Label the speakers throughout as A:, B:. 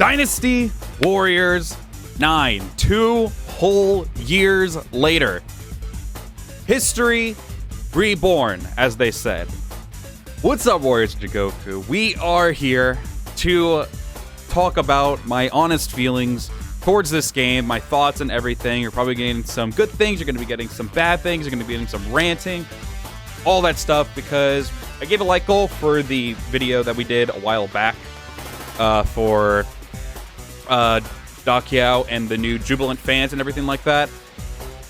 A: Dynasty Warriors 9, 2 whole years later. History reborn, as they said. What's up, Warriors of Jigoku? We are here to talk about my honest feelings towards this game, my thoughts and everything. You're probably getting some good things, you're going to be getting some bad things, you're going to be getting some ranting, all that stuff, because I gave a like goal for the video that we did a while back for Dakiao and the new Jubilant fans and everything like that.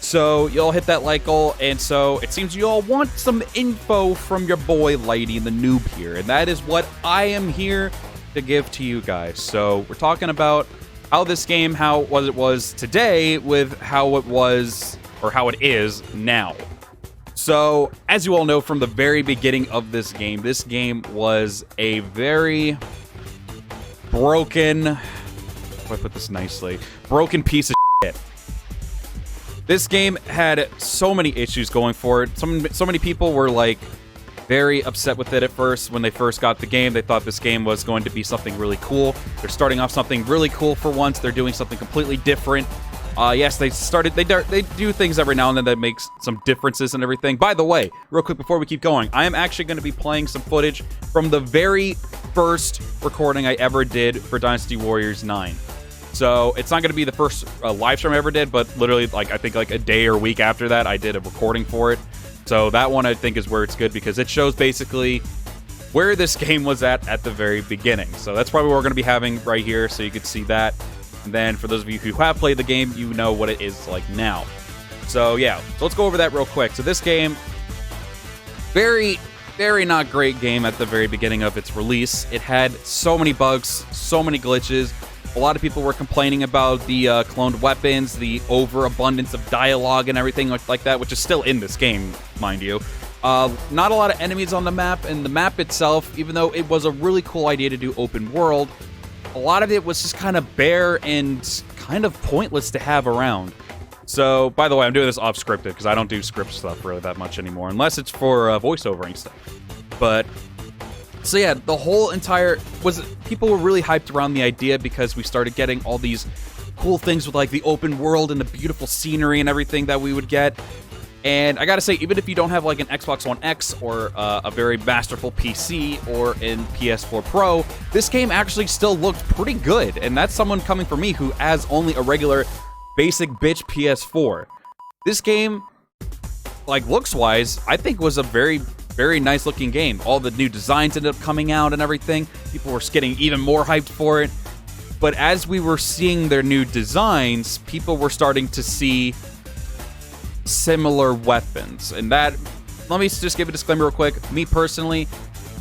A: So y'all hit that like goal, and so it seems you all want some info from your boy LightyTheNube here, and that is what I am here to give to you guys. So we're talking about how this game, how it was today with how it was, or how it is now. So, as you all know from the very beginning of this game was a very broken, how do I put this nicely, broken piece of shit. This game had so many issues going for it. So many people were like very upset with it at first. When they first got the game, they thought this game was going to be something really cool. They're starting off something really cool for once. They're doing something completely different. Yes, they do things every now and then that makes some differences and everything. By the way, real quick before we keep going, I am actually going to be playing some footage from the very first recording I ever did for Dynasty Warriors 9. So it's not going to be the first live stream I ever did, but literally, like, I think like a day or a week after that, I did a recording for it. So that one I think is where it's good, because it shows basically where this game was at the very beginning. So that's probably what we're going to be having right here, so you can see that. And then for those of you who have played the game, you know what it is like now. So yeah, so let's go over that real quick. So this game, very, very not great game at the very beginning of its release. It had so many bugs, so many glitches. A lot of people were complaining about the cloned weapons, the overabundance of dialogue and everything like that, which is still in this game, mind you. Not a lot of enemies on the map, and the map itself, even though it was a really cool idea to do open world, a lot of it was just kind of bare and kind of pointless to have around. So, by the way, I'm doing this off-scripted, because I don't do script stuff really that much anymore, unless it's for voiceovering stuff. But so yeah, the whole entire people were really hyped around the idea, because we started getting all these cool things with like the open world and the beautiful scenery and everything that we would get. And I gotta say, even if you don't have like an Xbox One X or a very masterful PC or an PS4 Pro, this game actually still looked pretty good. And that's someone coming from me who has only a regular basic bitch PS4. This game, like looks-wise, I think was a very, very nice looking game. All the new designs ended up coming out and everything. People were getting even more hyped for it. But as we were seeing their new designs, people were starting to see similar weapons. And that, let me just give a disclaimer real quick. Me personally,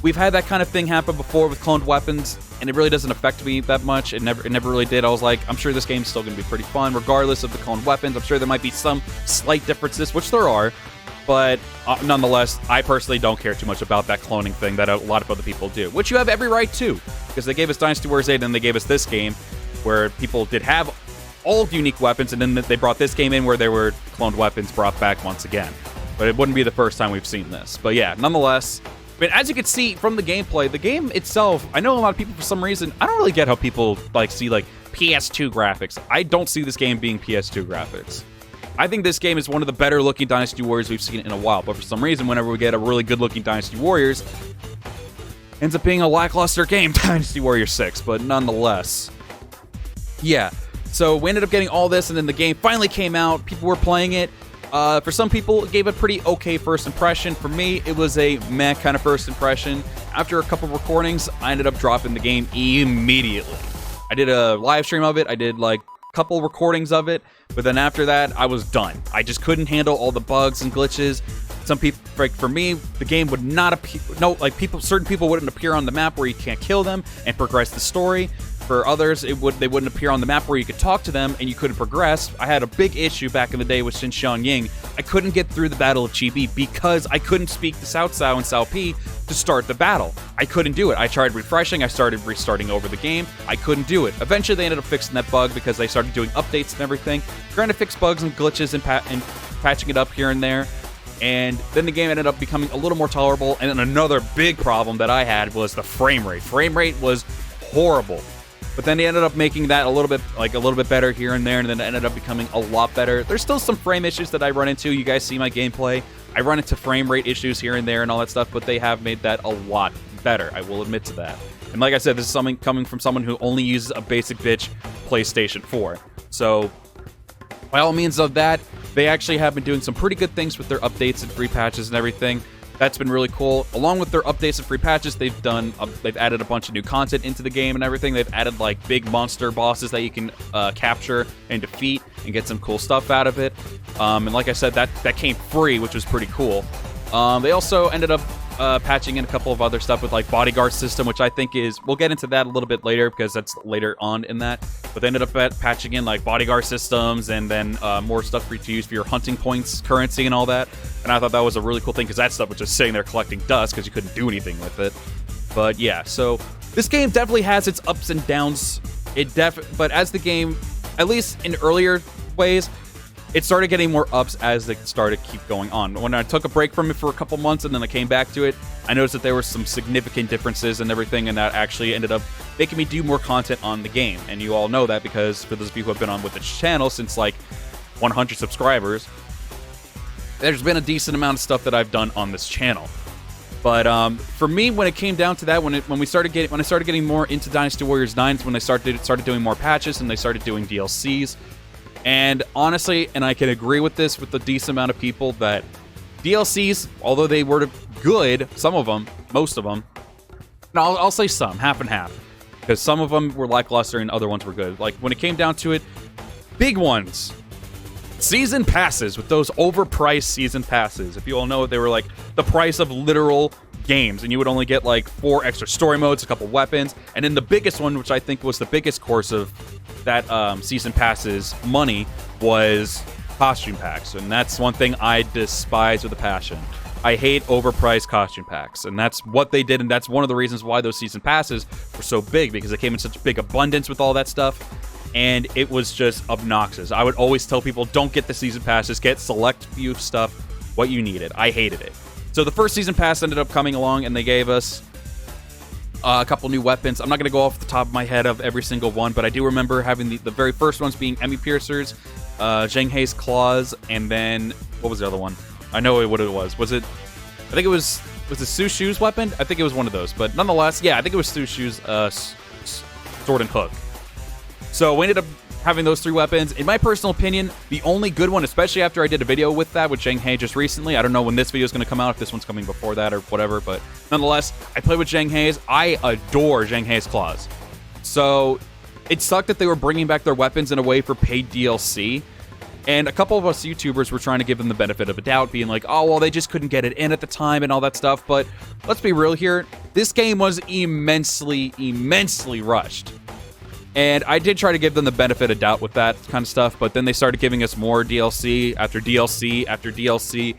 A: we've had that kind of thing happen before with cloned weapons, and it really doesn't affect me that much. It never really did. I was like, I'm sure this game's still going to be pretty fun, regardless of the cloned weapons. I'm sure there might be some slight differences, which there are. But nonetheless, I personally don't care too much about that cloning thing that a lot of other people do, which you have every right to, because they gave us Dynasty Warriors 8 and they gave us this game where people did have all unique weapons, and then they brought this game in where there were cloned weapons brought back once again. But it wouldn't be the first time we've seen this. But yeah, nonetheless, but as you can see from the gameplay, the game itself, I know a lot of people, for some reason, I don't really get how people like see like PS2 graphics. I don't see this game being PS2 graphics. I think this game is one of the better looking Dynasty Warriors we've seen in a while, but for some reason, whenever we get a really good looking Dynasty Warriors, ends up being a lackluster game, Dynasty Warriors 6, but nonetheless. Yeah, so we ended up getting all this, and then the game finally came out, people were playing it. For some people, it gave a pretty okay first impression. For me, it was a meh kind of first impression. After a couple recordings, I ended up dropping the game immediately. I did a live stream of it, I did like couple recordings of it, but then after that I was done. I just couldn't handle all the bugs and glitches. Some people, like for me, the game would not appear, certain people wouldn't appear on the map where you can't kill them and progress the story. For others, they wouldn't appear on the map where you could talk to them and you couldn't progress. I had a big issue back in the day with Xinxiang Ying. I couldn't get through the Battle of Chibi because I couldn't speak to Cao Cao and Cao Pi to start the battle. I couldn't do it. I tried refreshing, I started restarting over the game. I couldn't do it. Eventually, they ended up fixing that bug because they started doing updates and everything, trying to fix bugs and glitches and patching it up here and there. And then the game ended up becoming a little more tolerable. And then another big problem that I had was the frame rate. Frame rate was horrible. But then they ended up making that a little bit better here and there, and then it ended up becoming a lot better. There's still some frame issues that I run into. You guys see my gameplay. I run into frame rate issues here and there and all that stuff, but they have made that a lot better. I will admit to that. And like I said, this is something coming from someone who only uses a basic bitch PlayStation 4. So, by all means of that, they actually have been doing some pretty good things with their updates and free patches and everything. That's been really cool. Along with their updates and free patches, they've added a bunch of new content into the game and everything. They've added like big monster bosses that you can capture and defeat and get some cool stuff out of it. And like I said, that came free, which was pretty cool. They also ended up patching in a couple of other stuff with like bodyguard system, which I think is, we'll get into that a little bit later because that's later on in that. But they ended up patching in like bodyguard systems and then more stuff for you to use for your hunting points, currency, and all that. And I thought that was a really cool thing because that stuff was just sitting there collecting dust because you couldn't do anything with it. But yeah, so this game definitely has its ups and downs. But as the game, at least in earlier ways, it started getting more ups as it started to keep going on. When I took a break from it for a couple months and then I came back to it, I noticed that there were some significant differences and everything, and that actually ended up making me do more content on the game. And you all know that because for those of you who have been on with the channel since like 100 subscribers, there's been a decent amount of stuff that I've done on this channel. But for me, when it came down to that, when I started getting more into Dynasty Warriors 9, when they started doing more patches and they started doing DLCs. And honestly, and I can agree with this with a decent amount of people, that DLCs, although they were good, some of them, most of them, and I'll say some, half and half, because some of them were lackluster and other ones were good. Like, when it came down to it, big ones, season passes, with those overpriced season passes. If you all know it, they were like the price of literal games, and you would only get like 4 extra story modes, a couple weapons, and then the biggest one, which I think was the biggest course of that season passes money, was costume packs. And that's one thing I despise with a passion. I hate overpriced costume packs, and that's what they did, and that's one of the reasons why those season passes were so big, because they came in such big abundance with all that stuff, and it was just obnoxious. I would always tell people, don't get the season passes, get select few stuff, what you needed. I hated it. So the first season pass ended up coming along, and they gave us a couple new weapons. I'm not going to go off the top of my head of every single one, but I do remember having the very first ones being Emmy Piercers, Zheng Hei's Claws, and then, what was the other one? I know what it was. Was it Su Shu's weapon? I think it was one of those, but nonetheless, yeah, I think it was Su Shu's sword and hook. So we ended up having those 3 weapons. In my personal opinion, the only good one, especially after I did a video with that with Zheng Hei just recently. I don't know when this video is going to come out, if this one's coming before that or whatever, but nonetheless, I played with Zheng Hei's. I adore Zheng Hei's Claws. So it sucked that they were bringing back their weapons in a way for paid DLC. And a couple of us YouTubers were trying to give them the benefit of a doubt, being like, oh, well, they just couldn't get it in at the time and all that stuff. But let's be real here. This game was immensely, immensely rushed. And I did try to give them the benefit of doubt with that kind of stuff, but then they started giving us more DLC after DLC after DLC.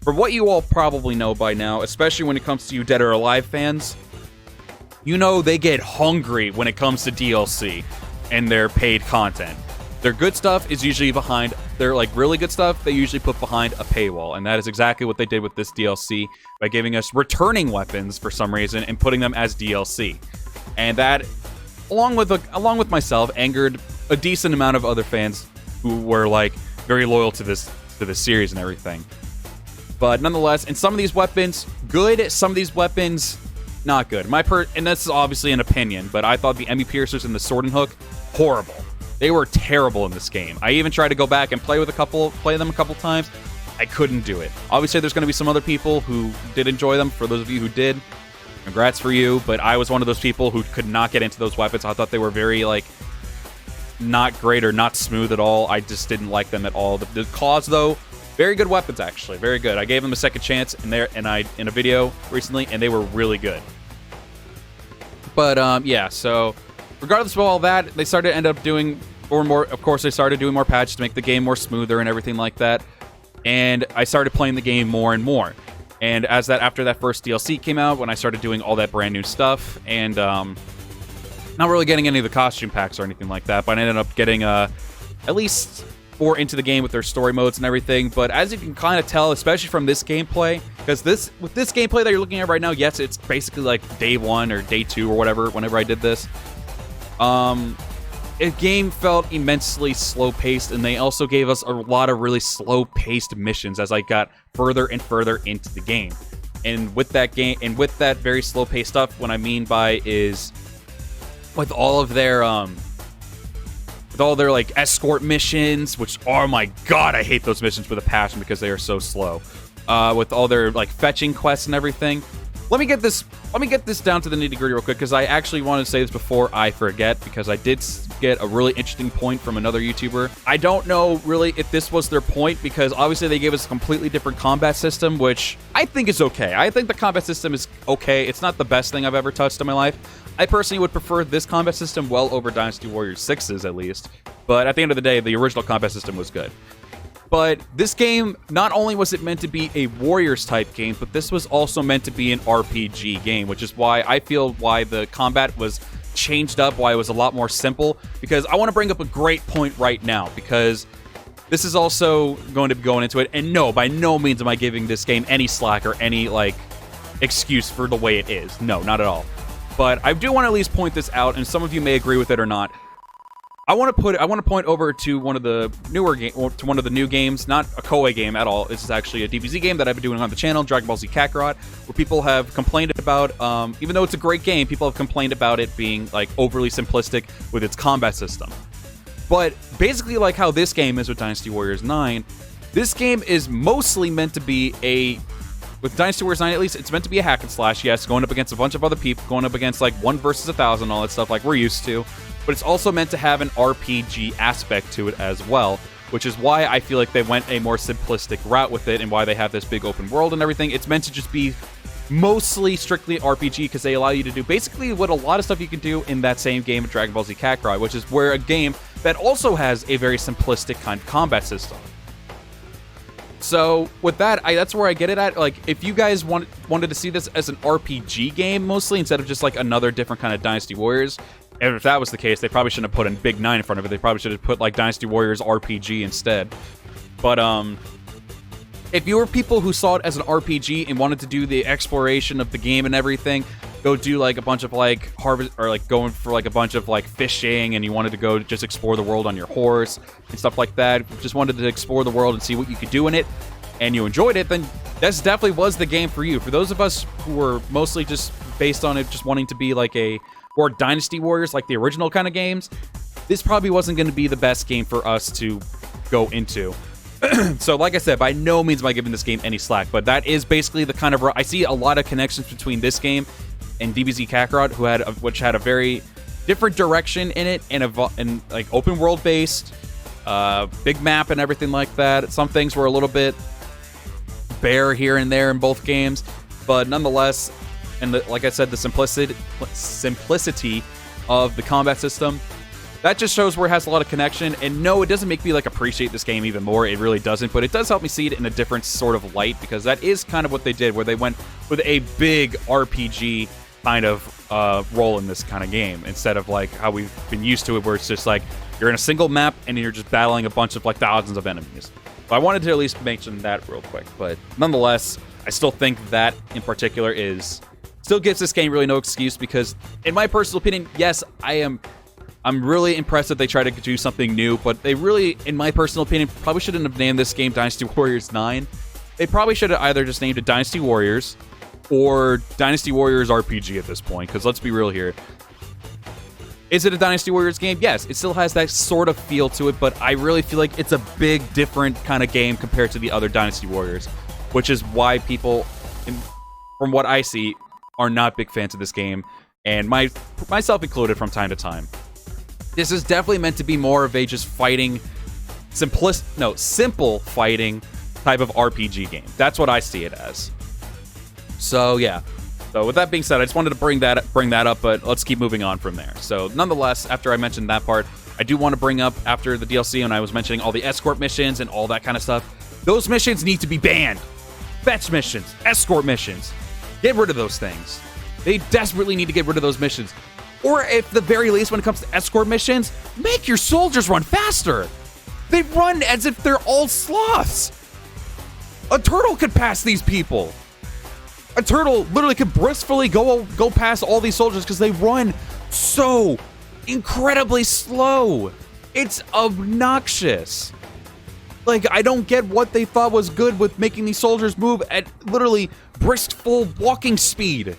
A: For what you all probably know by now, especially when it comes to you Dead or Alive fans, you know they get hungry when it comes to DLC and their paid content. Their good stuff is usually behind, their like really good stuff, they usually put behind a paywall, and that is exactly what they did with this DLC by giving us returning weapons for some reason and putting them as DLC. And that, along with myself, angered a decent amount of other fans who were like very loyal to this series and everything. But nonetheless, and some of these weapons good, some of these weapons not good. And that's obviously an opinion, but I thought the Emmy Piercers and the Sword and Hook horrible. They were terrible in this game. I even tried to go back and play them a couple times. I couldn't do it. Obviously, there's going to be some other people who did enjoy them. For those of you who did, congrats for you. But I was one of those people who could not get into those weapons. I thought they were very, like, not great or not smooth at all. I just didn't like them at all. The Claws, though, very good weapons, actually. Very good. I gave them a second chance in a video recently, and they were really good. But, yeah, so regardless of all that, they started to end up doing more. Of course, they started doing more patches to make the game more smoother and everything like that. And I started playing the game more and more. And after that first DLC came out, when I started doing all that brand new stuff, and not really getting any of the costume packs or anything like that, but I ended up getting at least 4 into the game with their story modes and everything. But as you can kind of tell, especially from this gameplay, because with this gameplay that you're looking at right now, yes, it's basically like day 1 or day 2 or whatever, whenever I did this. The game felt immensely slow-paced, and they also gave us a lot of really slow-paced missions as I got further and further into the game. And with that very slow-paced stuff, what I mean by is with all their like escort missions, which, oh my god, I hate those missions with a passion because they are so slow. With all their like fetching quests and everything. Let me get this down to the nitty-gritty real quick, because I actually wanted to say this before I forget, because I did get a really interesting point from another YouTuber. I don't know really if this was their point, because obviously they gave us a completely different combat system, which I think is okay. I think the combat system is okay. It's not the best thing I've ever touched in my life. I personally would prefer this combat system well over Dynasty Warriors 6's at least, but at the end of the day, the original combat system was good. But this game, not only was it meant to be a Warriors-type game, but this was also meant to be an RPG game, which is why I feel why the combat was changed up, why it was a lot more simple, because I want to bring up a great point right now, because this is also going to be going into it, and no, by no means am I giving this game any slack or any, like, excuse for the way it is. No, not at all. But I do want to at least point this out, and some of you may agree with it or not. I want to point over to one of the new games, not a Koei game at all. This is actually a DBZ game that I've been doing on the channel, Dragon Ball Z Kakarot, where people have complained about, even though it's a great game, people have complained about it being like overly simplistic with its combat system. But basically, like how this game is with Dynasty Warriors 9, this game is mostly meant to be with Dynasty Warriors 9 at least, it's meant to be a hack and slash, yes, going up against a bunch of other people, going up against like 1 versus 1,000, all that stuff like we're used to. But it's also meant to have an RPG aspect to it as well, which is why I feel like they went a more simplistic route with it and why they have this big open world and everything. It's meant to just be mostly strictly RPG because they allow you to do basically what a lot of stuff you can do in that same game of Dragon Ball Z Kakarot, which is where a game that also has a very simplistic kind of combat system. So with that, that's where I get it at. Like, if you guys wanted to see this as an RPG game mostly instead of just like another different kind of Dynasty Warriors, and if that was the case, they probably shouldn't have put a big 9 in front of it. They probably should have put like Dynasty Warriors RPG instead. But if you were people who saw it as an RPG and wanted to do the exploration of the game and everything, go do like a bunch of like harvest or like going for like a bunch of like fishing, and you wanted to go just explore the world on your horse and stuff like that, just wanted to explore the world and see what you could do in it, and you enjoyed it, then this definitely was the game for you. For those of us who were mostly just based on it just wanting to be like a or Dynasty Warriors, like the original kind of games, this probably wasn't going to be the best game for us to go into. So, like I said, by no means am I giving this game any slack, but that is basically the kind of... I see a lot of connections between this game and DBZ Kakarot, which had a very different direction in it, and like open world based, big map and everything like that. Some things were a little bit bare here and there in both games, but nonetheless... And like I said, the simplicity of the combat system, that just shows where it has a lot of connection. And no, it doesn't make me like appreciate this game even more. It really doesn't. But it does help me see it in a different sort of light, because that is kind of what they did, where they went with a big RPG kind of role in this kind of game, instead of like how we've been used to it, where it's just like you're in a single map and you're just battling a bunch of like thousands of enemies. But I wanted to at least mention that real quick. But nonetheless, I still think that in particular still gives this game really no excuse, because in my personal opinion, yes, I'm really impressed that they try to do something new, but they really, in my personal opinion, probably shouldn't have named this game Dynasty Warriors 9. They probably should have either just named it Dynasty Warriors or Dynasty Warriors RPG at this point, because let's be real here. Is it a Dynasty Warriors game? Yes, it still has that sort of feel to it, but I really feel like it's a big, different kind of game compared to the other Dynasty Warriors, which is why people, from what I see, are not big fans of this game, and myself included from time to time. This is definitely meant to be more of a just fighting, simple fighting type of RPG game. That's what I see it as. So yeah. So with that being said, I just wanted to bring that up, but let's keep moving on from there. So nonetheless, after I mentioned that part, I do want to bring up after the DLC, and I was mentioning all the escort missions and all that kind of stuff. Those missions need to be banned. Fetch missions, escort missions. Get rid of those things. They desperately need to get rid of those missions. Or at the very least, when it comes to escort missions, make your soldiers run faster. They run as if they're all sloths. A turtle could pass these people. A turtle literally could blissfully go past all these soldiers because they run so incredibly slow. It's obnoxious. Like, I don't get what they thought was good with making these soldiers move at literally brisk full walking speed.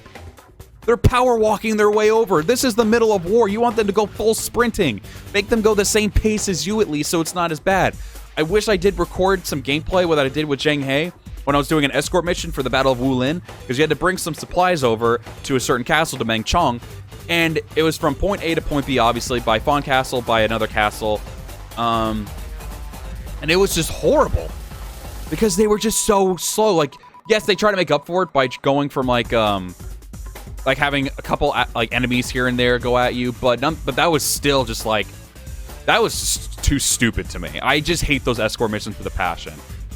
A: They're power walking their way over. This is the middle of war. You want them to go full sprinting. Make them go the same pace as you at least so it's not as bad. I wish I did record some gameplay that I did with Zheng He when I was doing an escort mission for the Battle of Wulin, because you had to bring some supplies over to a certain castle to Mengchong, and it was from point A to point B, obviously, by Fawn Castle, by another castle, and it was just horrible, because they were just so slow. Like, yes, they try to make up for it by going from, like having a couple, like, enemies here and there go at you, but that was still just, like, that was just too stupid to me. I just hate those escort missions with a passion.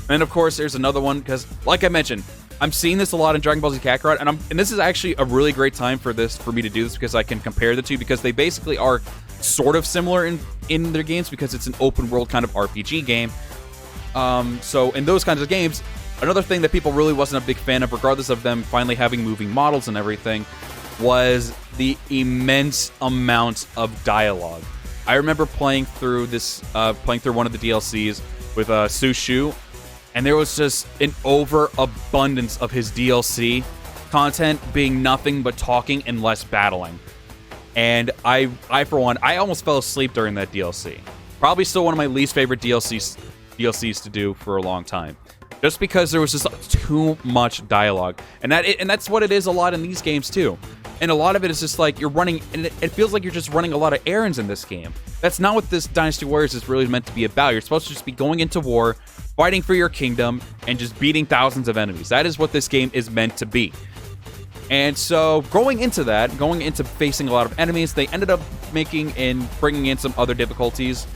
A: And of course, there's another one, because, like I mentioned, I'm seeing this a lot in Dragon Ball Z Kakarot, and this is actually a really great time for me to do this, because I can compare the two, because they basically are sort of similar in their games, because it's an open world kind of RPG game. So in those kinds of games, another thing that people really wasn't a big fan of, regardless of them finally having moving models and everything, was the immense amount of dialogue. I remember playing through one of the DLCs with Su Shu, and there was just an overabundance of his DLC content being nothing but talking and less battling. And I for one, I almost fell asleep during that DLC. Probably still one of my least favorite DLCs to do for a long time. Just because there was just too much dialogue. And that's what it is a lot in these games too. And a lot of it is just like you're running, and it feels like you're just running a lot of errands in this game. That's not what this Dynasty Warriors is really meant to be about. You're supposed to just be going into war, fighting for your kingdom, and just beating thousands of enemies. That is what this game is meant to be. And so going into facing a lot of enemies, they ended up bringing in some other difficulties.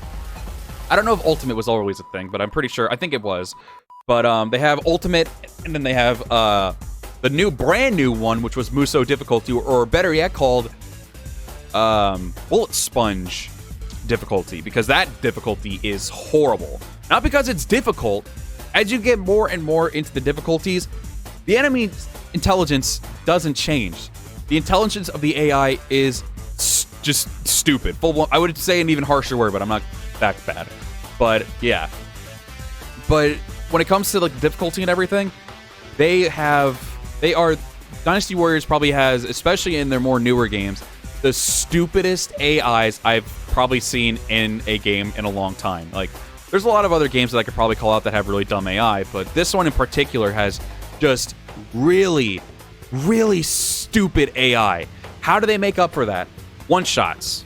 A: I don't know if Ultimate was always a thing, but I'm pretty sure, I think it was. But they have Ultimate, and then they have the brand new one, which was Muso difficulty, or better yet, called Bullet Sponge difficulty, because that difficulty is horrible. Not because it's difficult. As you get more and more into the difficulties, the enemy's intelligence doesn't change. The intelligence of the AI is just stupid. Full-blown. I would say an even harsher word, but I'm not that bad. But yeah. But when it comes to like difficulty and everything, Dynasty Warriors probably has, especially in their more newer games, the stupidest AIs I've probably seen in a game in a long time. Like, there's a lot of other games that I could probably call out that have really dumb AI, but this one in particular has just really, really stupid AI. How do they make up for that? One-shots.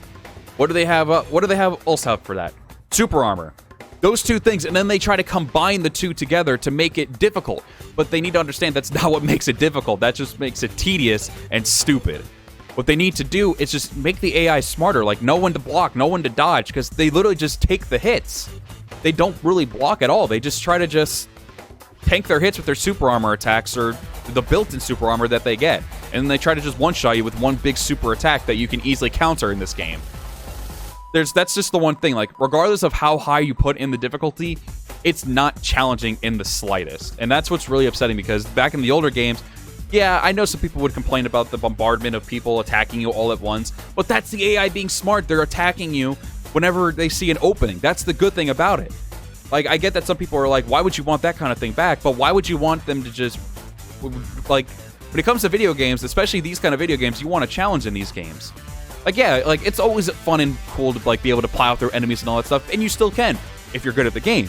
A: What do they have else have for that? Super armor. Those two things, and then they try to combine the two together to make it difficult. But they need to understand that's not what makes it difficult. That just makes it tedious and stupid. What they need to do is just make the AI smarter, like know when to block, know when to dodge, because they literally just take the hits. They don't really block at all. They just try to just tank their hits with their super armor attacks or the built-in super armor that they get. And then they try to just one-shot you with one big super attack that you can easily counter in this game. That's just the one thing, like, regardless of how high you put in the difficulty, it's not challenging in the slightest. And that's what's really upsetting, because back in the older games, yeah, I know some people would complain about the bombardment of people attacking you all at once, but that's the AI being smart. They're attacking you whenever they see an opening. That's the good thing about it. Like, I get that some people are like, why would you want that kind of thing back? But why would you want them to just, like, when it comes to video games, especially these kind of video games, you want a challenge in these games. Like, yeah, like, it's always fun and cool to, like, be able to plow through enemies and all that stuff, and you still can, if you're good at the game.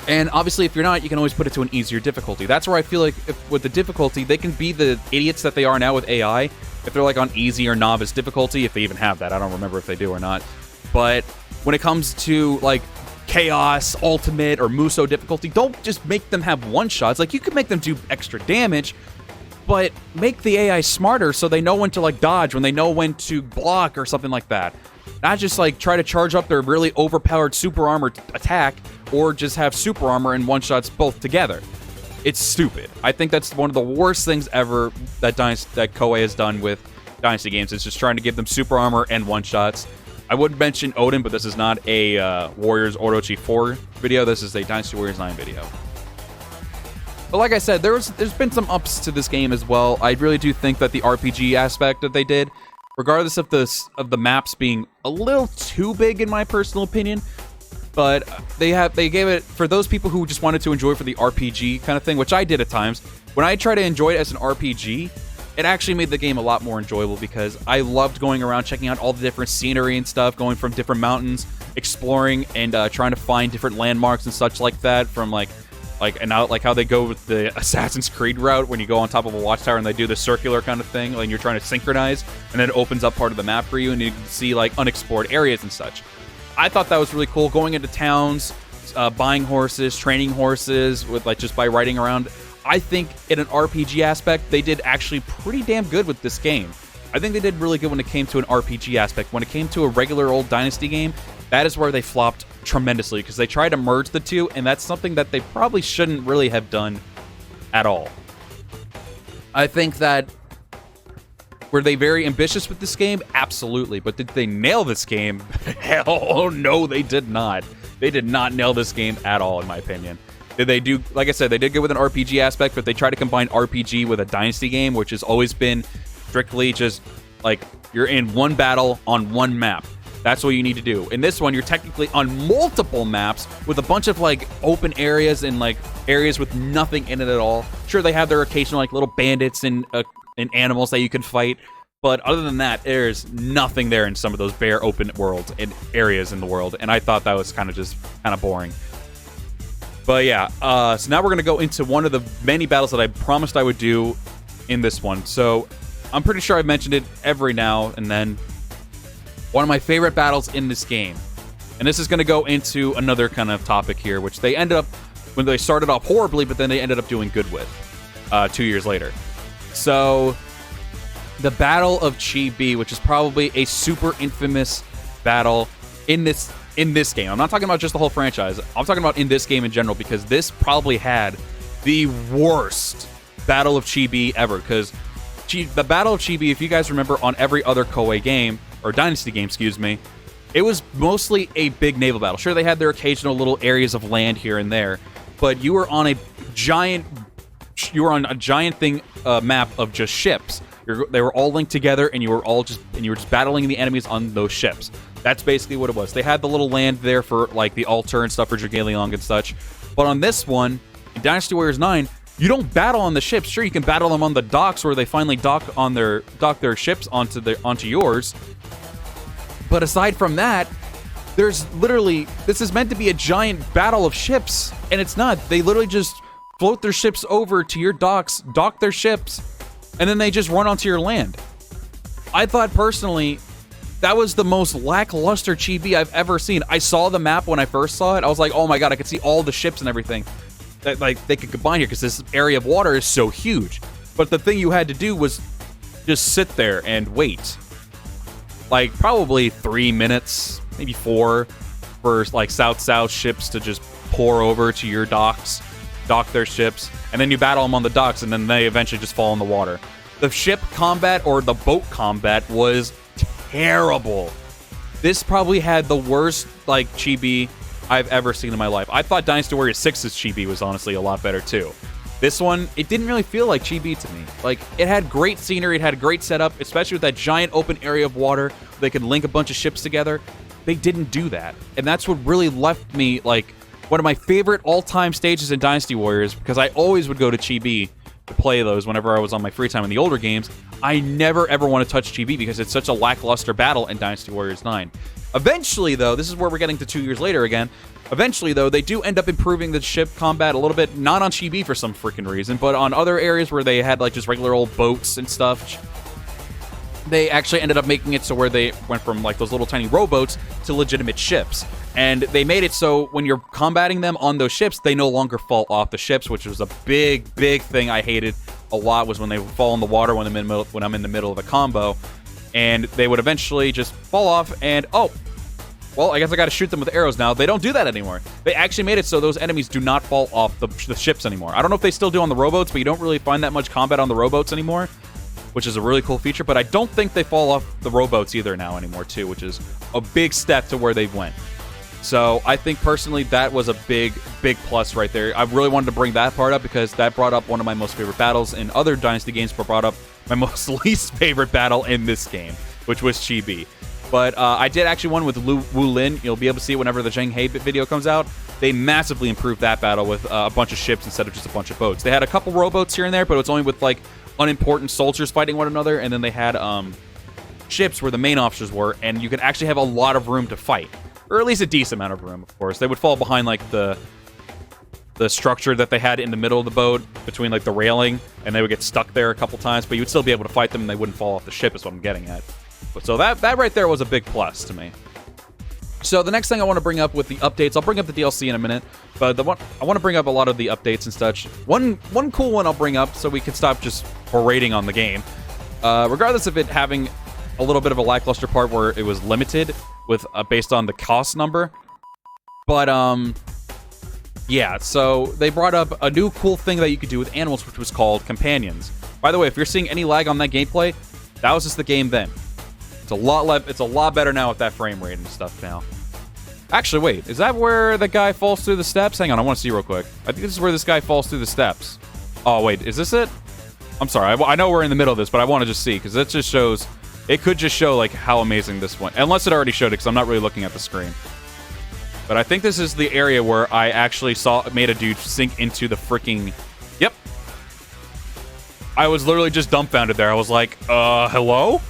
A: And obviously, if you're not, you can always put it to an easier difficulty. That's where I feel like, with the difficulty, they can be the idiots that they are now with AI, if they're, like, on easy or novice difficulty, if they even have that. I don't remember if they do or not. But when it comes to, like, Chaos, Ultimate, or Muso difficulty, don't just make them have one-shots. Like, you could make them do extra damage, but make the AI smarter so they know when to, like, dodge, when they know when to block or something like that. Not just, like, try to charge up their really overpowered super armor attack, or just have super armor and one-shots both together. It's stupid. I think that's one of the worst things ever that Koei has done with Dynasty games. It's just trying to give them super armor and one-shots. I would mention Odin, but this is not a Warriors Orochi 4 video. This is a Dynasty Warriors 9 video. But like I said, there's been some ups to this game as well. I really do think that the RPG aspect that they did regardless of the maps being a little too big in my personal opinion. But they gave it for those people who just wanted to enjoy for the RPG kind of thing, which I did at times. When I try to enjoy it as an RPG, it actually made the game a lot more enjoyable because I loved going around checking out all the different scenery and stuff, going from different mountains, exploring and trying to find different landmarks and such like that. From like how they go with the Assassin's Creed route when you go on top of a watchtower and they do the circular kind of thing, and you're trying to synchronize, and then it opens up part of the map for you, and you can see like unexplored areas and such. I thought that was really cool, going into towns, buying horses, training horses with just by riding around. I think in an RPG aspect, they did actually pretty damn good with this game. I think they did really good when it came to an RPG aspect. When it came to a regular old Dynasty game, that is where they flopped tremendously because they tried to merge the two, and that's something that they probably shouldn't really have done at all. I think that were they very ambitious with this game? Absolutely. But did they nail this game? Hell no, they did not. They did not nail this game at all, in my opinion. Did they do, like I said, they did good with an RPG aspect, but they tried to combine RPG with a Dynasty game, which has always been strictly just like you're in one battle on one map. That's what you need to do. In this one, you're technically on multiple maps with a bunch of like open areas and like areas with nothing in it at all. Sure, they have their occasional like little bandits and animals that you can fight, but other than that, there's nothing there in some of those bare open worlds and areas in the world, and I thought that was kind of boring. But yeah, so now we're going to go into one of the many battles that I promised I would do in this one. So I'm pretty sure I've mentioned it every now and then. One of my favorite battles in this game, and this is going to go into another kind of topic here, which they ended up, when they started off horribly, but then they ended up doing good with 2 years later. So, the Battle of Chibi, which is probably a super infamous battle in this game. I'm not talking about just the whole franchise. I'm talking about in this game in general, because this probably had the worst Battle of Chibi ever. Because the Battle of Chibi, if you guys remember, on every other Koei game, or Dynasty game, excuse me, it was mostly a big naval battle. Sure, they had their occasional little areas of land here and there, but you were on a giant map of just ships. They were all linked together, and you were just battling the enemies on those ships. That's basically what it was. They had the little land there for like the altar and stuff for Dragalion and such. But on this one, in Dynasty Warriors 9, you don't battle on the ships. Sure, you can battle them on the docks where they finally dock their ships onto yours. But aside from that, there's literally, this is meant to be a giant battle of ships, and it's not. They literally just float their ships over to your docks, dock their ships, and then they just run onto your land. I thought personally that was the most lackluster Chibi I've ever seen. I saw the map when I first saw it. I was like, oh my god, I could see all the ships and everything that like they could combine here because this area of water is so huge. But the thing you had to do was just sit there and wait. Like probably 3 minutes, maybe 4, for like south-south ships to just pour over to your docks, dock their ships, and then you battle them on the docks, and then they eventually just fall in the water. The ship combat, or the boat combat, was terrible. This probably had the worst like Chibi I've ever seen in my life. I thought Dynasty Warriors 6's Chibi was honestly a lot better too. This one, it didn't really feel like Chibi to me. Like, it had great scenery, it had a great setup, especially with that giant open area of water where they could link a bunch of ships together. They didn't do that. And that's what really left me, like, one of my favorite all-time stages in Dynasty Warriors, because I always would go to Chibi to play those whenever I was on my free time in the older games. I never ever want to touch Chibi because it's such a lackluster battle in Dynasty Warriors 9. Eventually, though, this is where we're getting to 2 years later again. Eventually, though, they do end up improving the ship combat a little bit, not on Chibi for some freaking reason, but on other areas where they had like just regular old boats and stuff. They actually ended up making it so where they went from like those little tiny rowboats to legitimate ships. And they made it so when you're combating them on those ships, they no longer fall off the ships, which was a big, big thing I hated a lot, was when they would fall in the water when I'm in the middle of a combo. And they would eventually just fall off and, oh, well, I guess I gotta shoot them with arrows now. They don't do that anymore. They actually made it so those enemies do not fall off the ships anymore. I don't know if they still do on the rowboats, but you don't really find that much combat on the rowboats anymore, which is a really cool feature. But I don't think they fall off the rowboats either now anymore, too, which is a big step to where they went. So I think, personally, that was a big, big plus right there. I really wanted to bring that part up because that brought up one of my most favorite battles in other Dynasty games, but brought up my most least favorite battle in this game. which was Chibi. But I did actually one with Wu Lin. You'll be able to see it whenever the Zheng He video comes out. They massively improved that battle with a bunch of ships instead of just a bunch of boats. They had a couple rowboats here and there, but it was only with like unimportant soldiers fighting one another. And then they had ships where the main officers were, and you could actually have a lot of room to fight, or at least a decent amount of room. Of course, they would fall behind like the structure that they had in the middle of the boat between like the railing, and they would get stuck there a couple times. But you would still be able to fight them, and they wouldn't fall off the ship. Is what I'm getting at. So that right there was a big plus to me. So the next thing I want to bring up with the updates, I'll bring up the DLC in a minute, but I want to bring up a lot of the updates and such. One cool one I'll bring up so we can stop just berating on the game. Regardless of it having a little bit of a lackluster part where it was limited with based on the cost number. But yeah, so they brought up a new cool thing that you could do with animals, which was called companions. By the way, if you're seeing any lag on that gameplay, that was just the game then. It's a lot better now with that frame rate and stuff now. Actually, wait, is that where the guy falls through the steps? Hang on, I want to see real quick. I think this is where this guy falls through the steps. Oh, wait, is this it? I'm sorry, I know we're in the middle of this, but I want to just see, because it just shows, it could just show, like, how amazing this one, unless it already showed it, because I'm not really looking at the screen. But I think this is the area where I actually made a dude sink into the freaking, yep. I was literally just dumbfounded there. I was like, hello?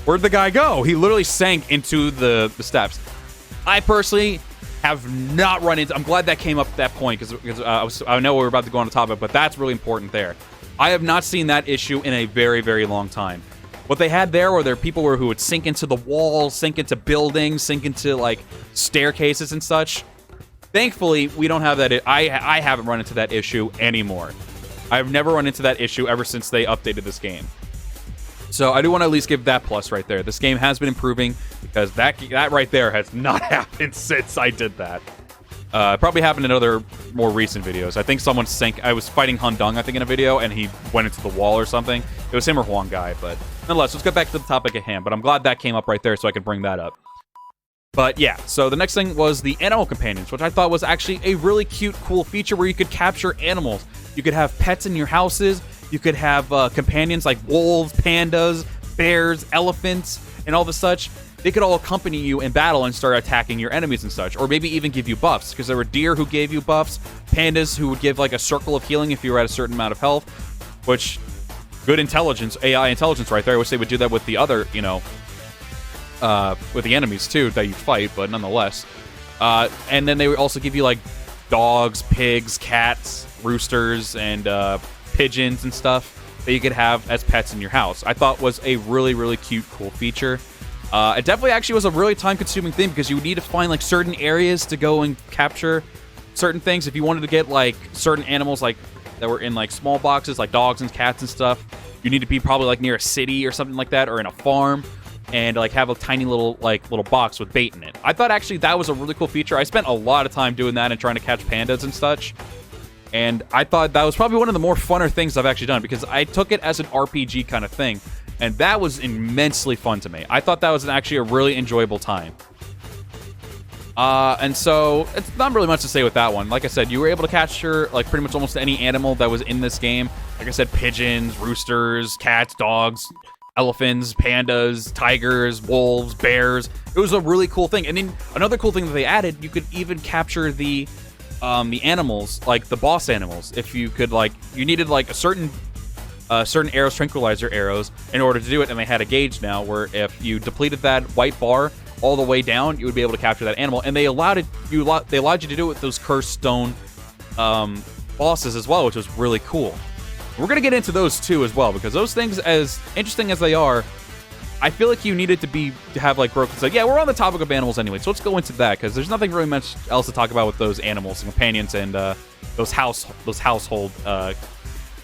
A: Where'd the guy go? He literally sank into the steps. I personally have not run into... I'm glad that came up at that point, because I know we're about to go on the topic, but that's really important there. I have not seen that issue in a very, very long time. What they had there were people who would sink into the walls, sink into buildings, sink into, like, staircases and such. Thankfully, we don't have that... I haven't run into that issue anymore. I've never run into that issue ever since they updated this game. So I do want to at least give that plus right there. This game has been improving, because that right there has not happened since I did that. Probably happened in other more recent videos. I think someone sank... I was fighting Hundong, I think, in a video, and he went into the wall or something. It was him or Huang Gai, but nonetheless, let's get back to the topic at hand. But I'm glad that came up right there so I could bring that up. But yeah, so the next thing was the animal companions, which I thought was actually a really cute, cool feature where you could capture animals. You could have pets in your houses. You could have companions like wolves, pandas, bears, elephants, and all the such. They could all accompany you in battle and start attacking your enemies and such, or maybe even give you buffs, because there were deer who gave you buffs, pandas who would give like a circle of healing if you were at a certain amount of health, which, good intelligence, AI intelligence right there. I wish they would do that with the other, you know, with the enemies too that you fight, but nonetheless. And then they would also give you like dogs, pigs, cats, roosters, and pigeons and stuff that you could have as pets in your house. I thought was a really, really cute, cool feature. It definitely actually was a really time-consuming thing, because you would need to find like certain areas to go and capture certain things. If you wanted to get like certain animals like that were in like small boxes, like dogs and cats and stuff, you need to be probably like near a city or something like that, or in a farm, and like have a tiny little box with bait in it. I thought actually that was a really cool feature. I spent a lot of time doing that and trying to catch pandas and such. And I thought that was probably one of the more funner things I've actually done, because I took it as an RPG kind of thing, and that was immensely fun to me. I thought that was actually a really enjoyable time. And so, it's not really much to say with that one. Like I said, you were able to capture like pretty much almost any animal that was in this game. Like I said, pigeons, roosters, cats, dogs, elephants, pandas, tigers, wolves, bears. It was a really cool thing. And then another cool thing that they added, you could even capture the animals, like the boss animals. If you could, like, you needed like a certain arrows, tranquilizer arrows, in order to do it, and they had a gauge now where if you depleted that white bar all the way down, you would be able to capture that animal. And they allowed you to do it with those cursed stone bosses as well, which was really cool. We're gonna get into those too as well, because those things, as interesting as they are, I feel like you needed to have like broken. So yeah, we're on the topic of animals anyway, so let's go into that, because there's nothing really much else to talk about with those animals and companions and those household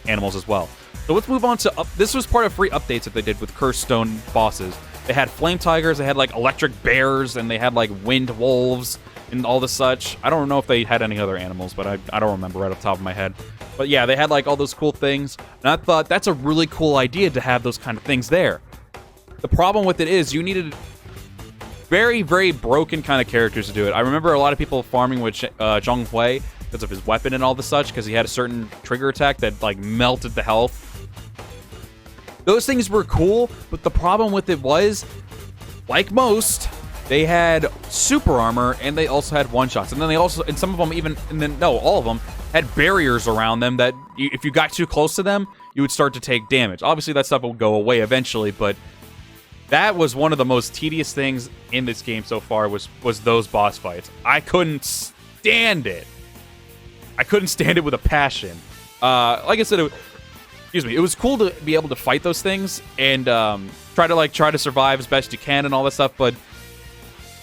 A: animals as well. So let's move on to this was part of free updates that they did with cursed stone bosses. They had flame tigers, they had like electric bears, and they had like wind wolves and all the such. I don't know if they had any other animals, but I don't remember right off the top of my head. But yeah, they had like all those cool things, and I thought that's a really cool idea to have those kind of things there. The problem with it is you needed very, very broken kind of characters to do it. I remember a lot of people farming with Zhong Hui because of his weapon and all the such, because he had a certain trigger attack that like melted the health. Those things were cool, but the problem with it was like most, they had super armor, and they also had one-shots. And then they also, and some of them even, and then, no, all of them, had barriers around them that if you got too close to them, you would start to take damage. Obviously, that stuff would go away eventually, but that was one of the most tedious things in this game so far was those boss fights. I couldn't stand it. I couldn't stand it with a passion. Like I said, it was cool to be able to fight those things and try to survive as best you can and all that stuff, but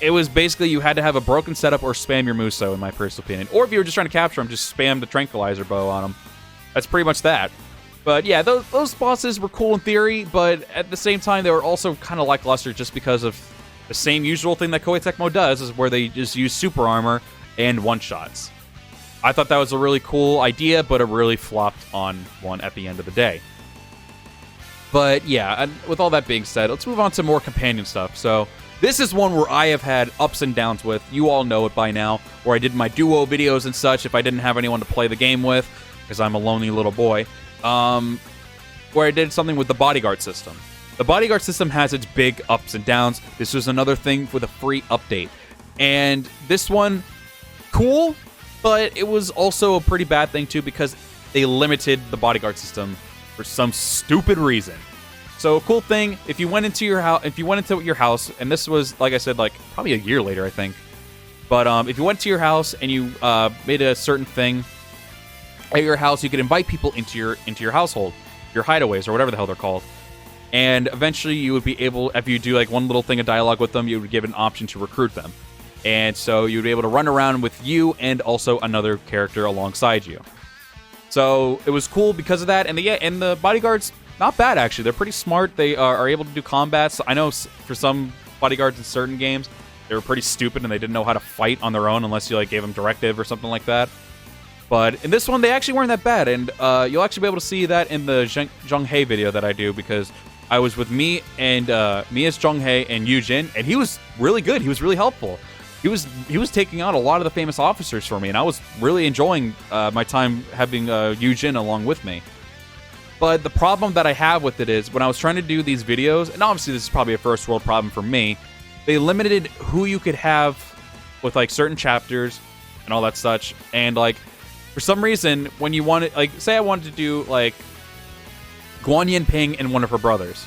A: it was basically you had to have a broken setup or spam your Muso, in my personal opinion. Or if you were just trying to capture them, just spam the tranquilizer bow on them. That's pretty much that. But yeah, those bosses were cool in theory, but at the same time, they were also kind of lackluster just because of the same usual thing that Koei Tecmo does, is where they just use super armor and one-shots. I thought that was a really cool idea, but it really flopped on one at the end of the day. But yeah, and with all that being said, let's move on to more companion stuff. So this is one where I have had ups and downs with. You all know it by now, where I did my duo videos and such if I didn't have anyone to play the game with, because I'm a lonely little boy. Where I did something with the bodyguard system. The bodyguard system has its big ups and downs. This was another thing with a free update. And this one, cool, but it was also a pretty bad thing too because they limited the bodyguard system for some stupid reason. So a cool thing, if you went into your house, and this was, like I said, like probably a year later, I think. But if you went to your house and you made a certain thing at your house, you could invite people into your household, your hideaways, or whatever the hell they're called. And eventually you would be able, if you do like one little thing of dialogue with them, you would give an option to recruit them. And so you'd be able to run around with you and also another character alongside you. So it was cool because of that. And the bodyguards, not bad actually. They're pretty smart. They are able to do combats. I know for some bodyguards in certain games, they were pretty stupid and they didn't know how to fight on their own unless you like gave them directive or something like that. But in this one, they actually weren't that bad, and you'll actually be able to see that in the Zhonghei video that I do, because I was with me as Zhonghei and Yujin, and he was really good. He was really helpful. He was taking out a lot of the famous officers for me, and I was really enjoying my time having Yujin along with me. But the problem that I have with it is when I was trying to do these videos, and obviously this is probably a first world problem for me, they limited who you could have with like certain chapters and all that such, and like, for some reason, when you wanted, like, say I wanted to do, like, Guan Yinping and one of her brothers,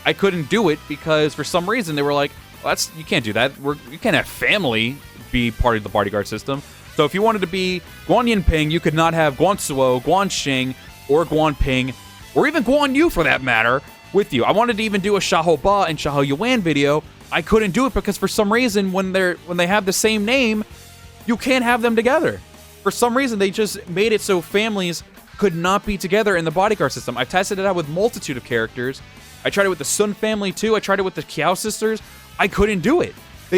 A: I couldn't do it because for some reason they were like, well, you can't do that. You can't have family be part of the bodyguard system. So if you wanted to be Guan Yinping, you could not have Guan Suo, Guan Xing, or Guan Ping, or even Guan Yu for that matter, with you. I wanted to even do a Xiahou Ba and Xiahou Yuan video. I couldn't do it because for some reason, when they have the same name, you can't have them together. For some reason, they just made it so families could not be together in the bodyguard system. I tested it out with multitude of characters. I tried it with the Sun family too. I tried it with the Kiao sisters. I couldn't do it.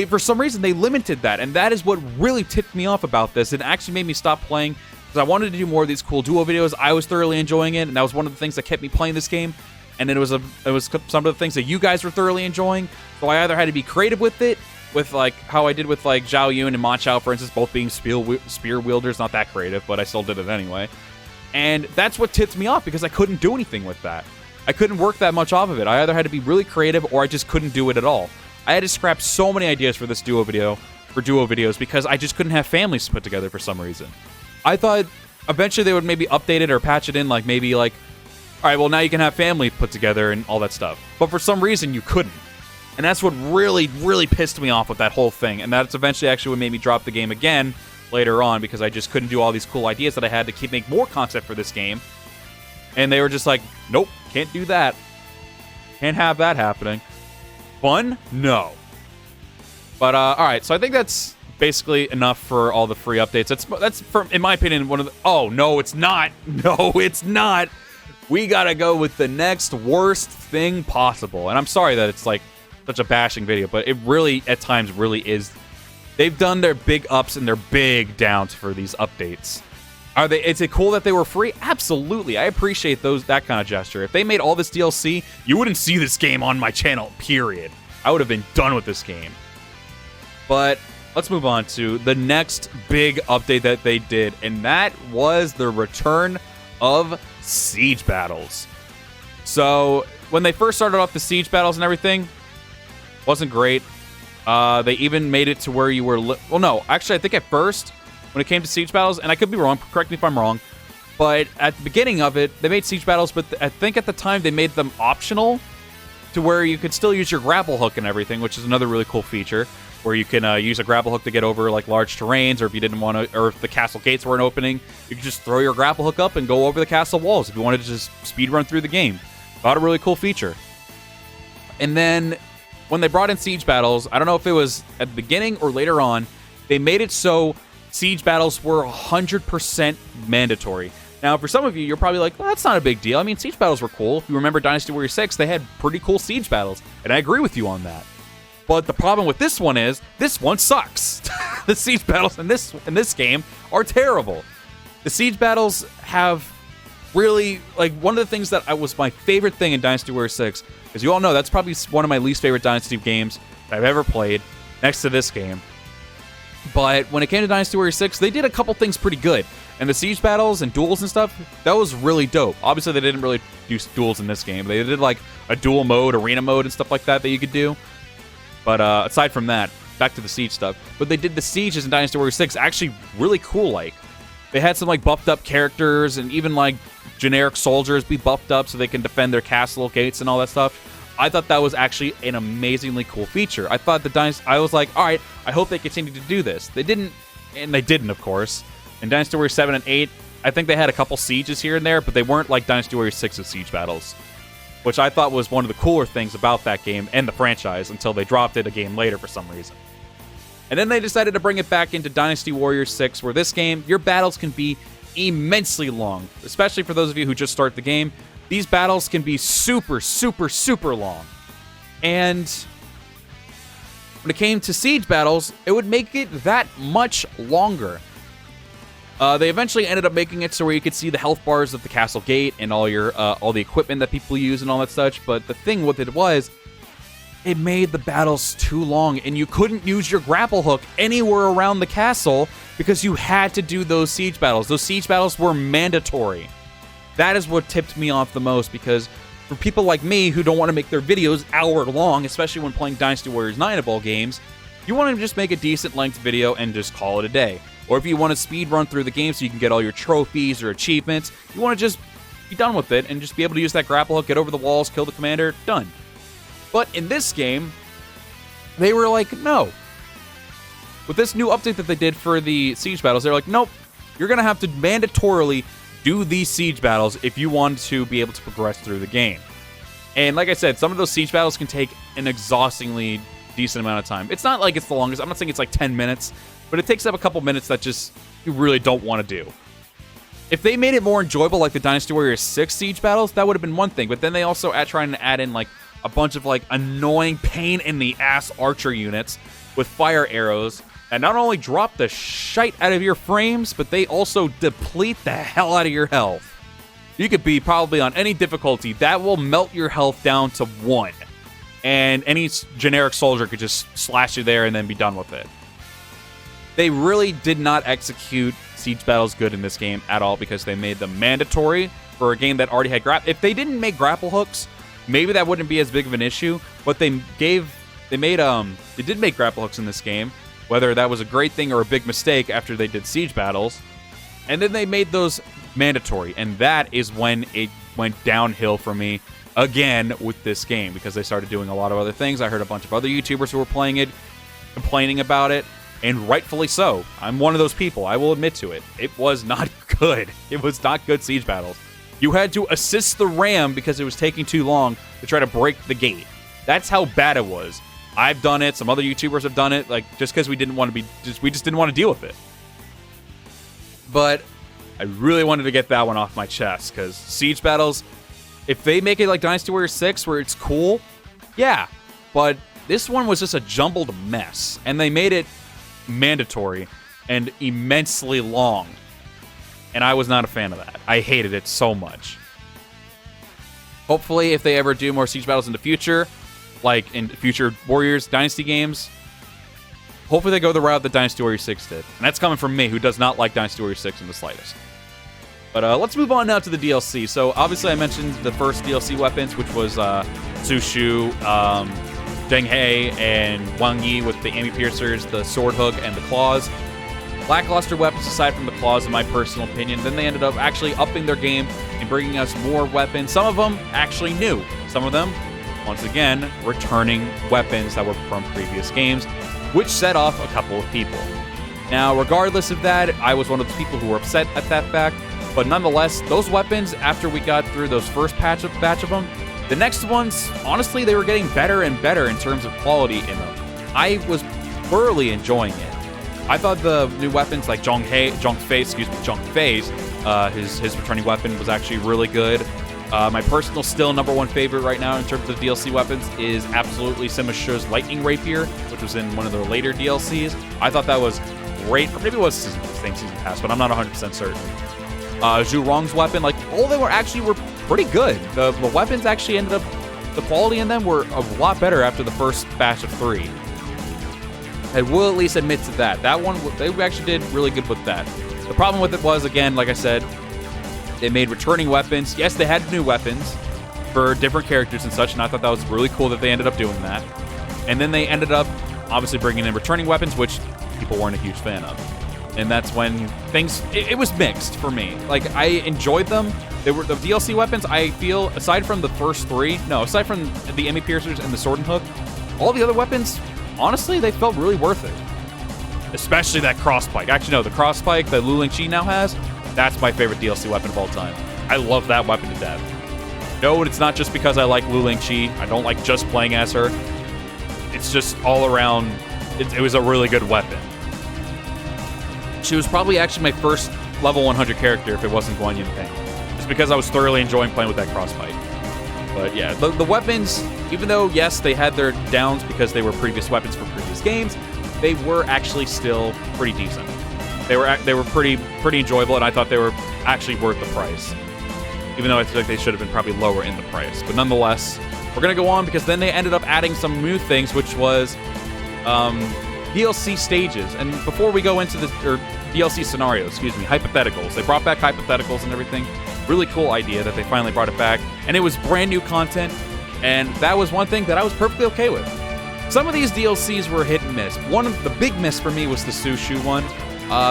A: For some reason, they limited that, and that is what really tipped me off about this. It actually made me stop playing because I wanted to do more of these cool duo videos. I was thoroughly enjoying it, and that was one of the things that kept me playing this game. And then it was some of the things that you guys were thoroughly enjoying. So I either had to be creative with it, with like how I did with like Zhao Yun and Ma Chao, for instance, both being spear wielders. Not that creative, but I still did it anyway. And that's what tipped me off because I couldn't do anything with that. I couldn't work that much off of it. I either had to be really creative or I just couldn't do it at all. I had to scrap so many ideas for this duo videos because I just couldn't have families put together for some reason. I thought eventually they would maybe update it or patch it in, like maybe like, all right, well now you can have family put together and all that stuff. But for some reason you couldn't. And that's what really, really pissed me off with that whole thing. And that's eventually actually what made me drop the game again later on, because I just couldn't do all these cool ideas that I had to make more content for this game. And they were just like, nope, can't do that. Can't have that happening. Fun? No. But, all right, so I think that's basically enough for all the free updates. That's in my opinion, one of the... Oh, no, it's not. No, it's not. We gotta go with the next worst thing possible. And I'm sorry that it's like such a bashing video, but it really, at times, really is. They've done their big ups and their big downs for these updates. Is it cool that they were free? Absolutely. I appreciate that kind of gesture. If they made all this DLC, you wouldn't see this game on my channel, period. I would have been done with this game. But let's move on to the next big update that they did, and that was the return of siege battles. So when they first started off the siege battles and everything, Wasn't great. They even made it to where you were... well, no. Actually, I think at first, when it came to siege battles, and I could be wrong, correct me if I'm wrong, but at the beginning of it, they made siege battles, but I think at the time they made them optional to where you could still use your grapple hook and everything, which is another really cool feature, where you can use a grapple hook to get over like large terrains, or if you didn't want to, or if the castle gates weren't opening, you could just throw your grapple hook up and go over the castle walls if you wanted to just speed run through the game. Thought a really cool feature. And then when they brought in siege battles, I don't know if it was at the beginning or later on, they made it so siege battles were 100% mandatory. Now, for some of you, you're probably like, well, that's not a big deal. I mean, siege battles were cool. If you remember Dynasty Warrior 6, they had pretty cool siege battles, and I agree with you on that. But the problem with this one is, this one sucks. The siege battles in this game are terrible. The siege battles have really, like, one of the things that was my favorite thing in Dynasty Warrior 6, as you all know, that's probably one of my least favorite Dynasty games that I've ever played, next to this game. But when it came to Dynasty Warrior 6, they did a couple things pretty good. And the siege battles and duels and stuff, that was really dope. Obviously, they didn't really do duels in this game. They did, like, a duel mode, arena mode, and stuff like that you could do. But aside from that, back to the siege stuff. But they did the sieges in Dynasty Warrior 6 actually really cool, like. They had some, like, buffed up characters, and even, like, generic soldiers be buffed up so they can defend their castle gates and all that stuff. I thought that was actually an amazingly cool feature. I thought I was like, all right, I hope they continue to do this. They didn't, and they didn't, of course. In Dynasty Warrior 7 and 8, I think they had a couple sieges here and there, but they weren't like Dynasty Warrior 6's siege battles, which I thought was one of the cooler things about that game and the franchise until they dropped it a game later for some reason. And then they decided to bring it back into Dynasty Warrior 6, where this game, your battles can be immensely long, especially for those of you who just start the game. These battles can be super, super, super long. And when it came to siege battles, it would make it that much longer. They eventually ended up making it so where you could see the health bars of the castle gate and all the equipment that people use and all that such. But the thing with it was, it made the battles too long, and you couldn't use your grapple hook anywhere around the castle because you had to do those siege battles. Those siege battles were mandatory. That is what tipped me off the most, because for people like me who don't want to make their videos hour long, especially when playing Dynasty Warriors 9 of all games, you want to just make a decent length video and just call it a day. Or if you want to speed run through the game so you can get all your trophies or achievements, you want to just be done with it and just be able to use that grapple hook, get over the walls, kill the commander, done. But in this game, they were like, no. With this new update that they did for the siege battles, they're like, nope, you're going to have to mandatorily do these siege battles if you want to be able to progress through the game. And like I said, some of those siege battles can take an exhaustingly decent amount of time. It's not like it's the longest. I'm not saying it's like 10 minutes, but it takes up a couple minutes that just you really don't want to do. If they made it more enjoyable like the Dynasty Warrior 6 siege battles, that would have been one thing. But then they also trying to add in like a bunch of like annoying pain in the ass archer units with fire arrows that not only drop the shite out of your frames, but they also deplete the hell out of your health. You could be probably on any difficulty. That will melt your health down to 1. And any generic soldier could just slash you there and then be done with it. They really did not execute siege battles good in this game at all because they made them mandatory for a game that already had If they didn't make grapple hooks, maybe that wouldn't be as big of an issue, but they did make grapple hooks in this game, whether that was a great thing or a big mistake after they did siege battles. And then they made those mandatory, and that is when it went downhill for me again with this game, because they started doing a lot of other things. I heard a bunch of other YouTubers who were playing it complaining about it, and rightfully so. I'm one of those people. I will admit to it. It was not good. It was not good siege battles. You had to assist the ram because it was taking too long to try to break the gate. That's how bad it was. I've done it. Some other YouTubers have done it. Like, just because we didn't want to be, we just didn't want to deal with it. But I really wanted to get that one off my chest, because siege battles, if they make it like Dynasty Warrior 6 where it's cool, yeah. But this one was just a jumbled mess, and they made it mandatory and immensely long. And I was not a fan of that. I hated it so much. Hopefully, if they ever do more siege battles in the future, like in future Warriors Dynasty games, hopefully they go the route that Dynasty Warrior 6 did. And that's coming from me, who does not like Dynasty Warrior 6 in the slightest. But let's move on now to the DLC. So obviously I mentioned the first DLC weapons, which was Tsushu, Zheng He and Wang Yi with the Amy Piercers, the Sword Hook, and the Claws. Lackluster weapons aside from the Claws, in my personal opinion. Then they ended up actually upping their game and bringing us more weapons. Some of them actually new. Some of them, once again, returning weapons that were from previous games, which set off a couple of people. Now, regardless of that, I was one of the people who were upset at that fact, but nonetheless, those weapons, after we got through those first batch of them, the next ones, honestly, they were getting better and better in terms of quality in them. I was thoroughly enjoying it. I thought the new weapons like Zhang Fei's, his returning weapon was actually really good. My personal still #1 favorite right now in terms of DLC weapons is absolutely Sima Shi's Lightning Rapier, which was in one of their later DLCs. I thought that was great, or maybe it was the same season pass, but I'm not 100% certain. Zhu Rong's weapon, like, all of them were pretty good. The weapons actually ended up, the quality in them were a lot better after the first batch of 3. I will at least admit to that. That one, they actually did really good with that. The problem with it was, again, like I said, they made returning weapons. Yes, they had new weapons for different characters and such, and I thought that was really cool that they ended up doing that. And then they ended up, obviously, bringing in returning weapons, which people weren't a huge fan of. And that's when things, it was mixed for me. Like, I enjoyed them. They were the DLC weapons, I feel, aside from the first 3, aside from the Amy Piercers and the Sword and Hook, all the other weapons, honestly, they felt really worth it. Especially that cross-pike. Actually, no, the cross-pike that Lu Lingqi now has, that's my favorite DLC weapon of all time. I love that weapon to death. No, it's not just because I like Lu Lingqi. I don't like just playing as her. It's just all around, it was a really good weapon. She was probably actually my first level 100 character if it wasn't Guan Yin Ping. Just because I was thoroughly enjoying playing with that cross-pike. But yeah, the weapons, even though, yes, they had their downs because they were previous weapons for previous games, they were actually still pretty decent. They were pretty enjoyable, and I thought they were actually worth the price. Even though I feel like they should have been probably lower in the price. But nonetheless, we're going to go on because then they ended up adding some new things, which was DLC stages. And before we go into or DLC scenarios, hypotheticals. They brought back hypotheticals and everything. Really cool idea that they finally brought it back. And it was brand new content, and that was one thing that I was perfectly okay with. Some of these DLCs were hit and miss. One of the big miss for me was the Su Shu one.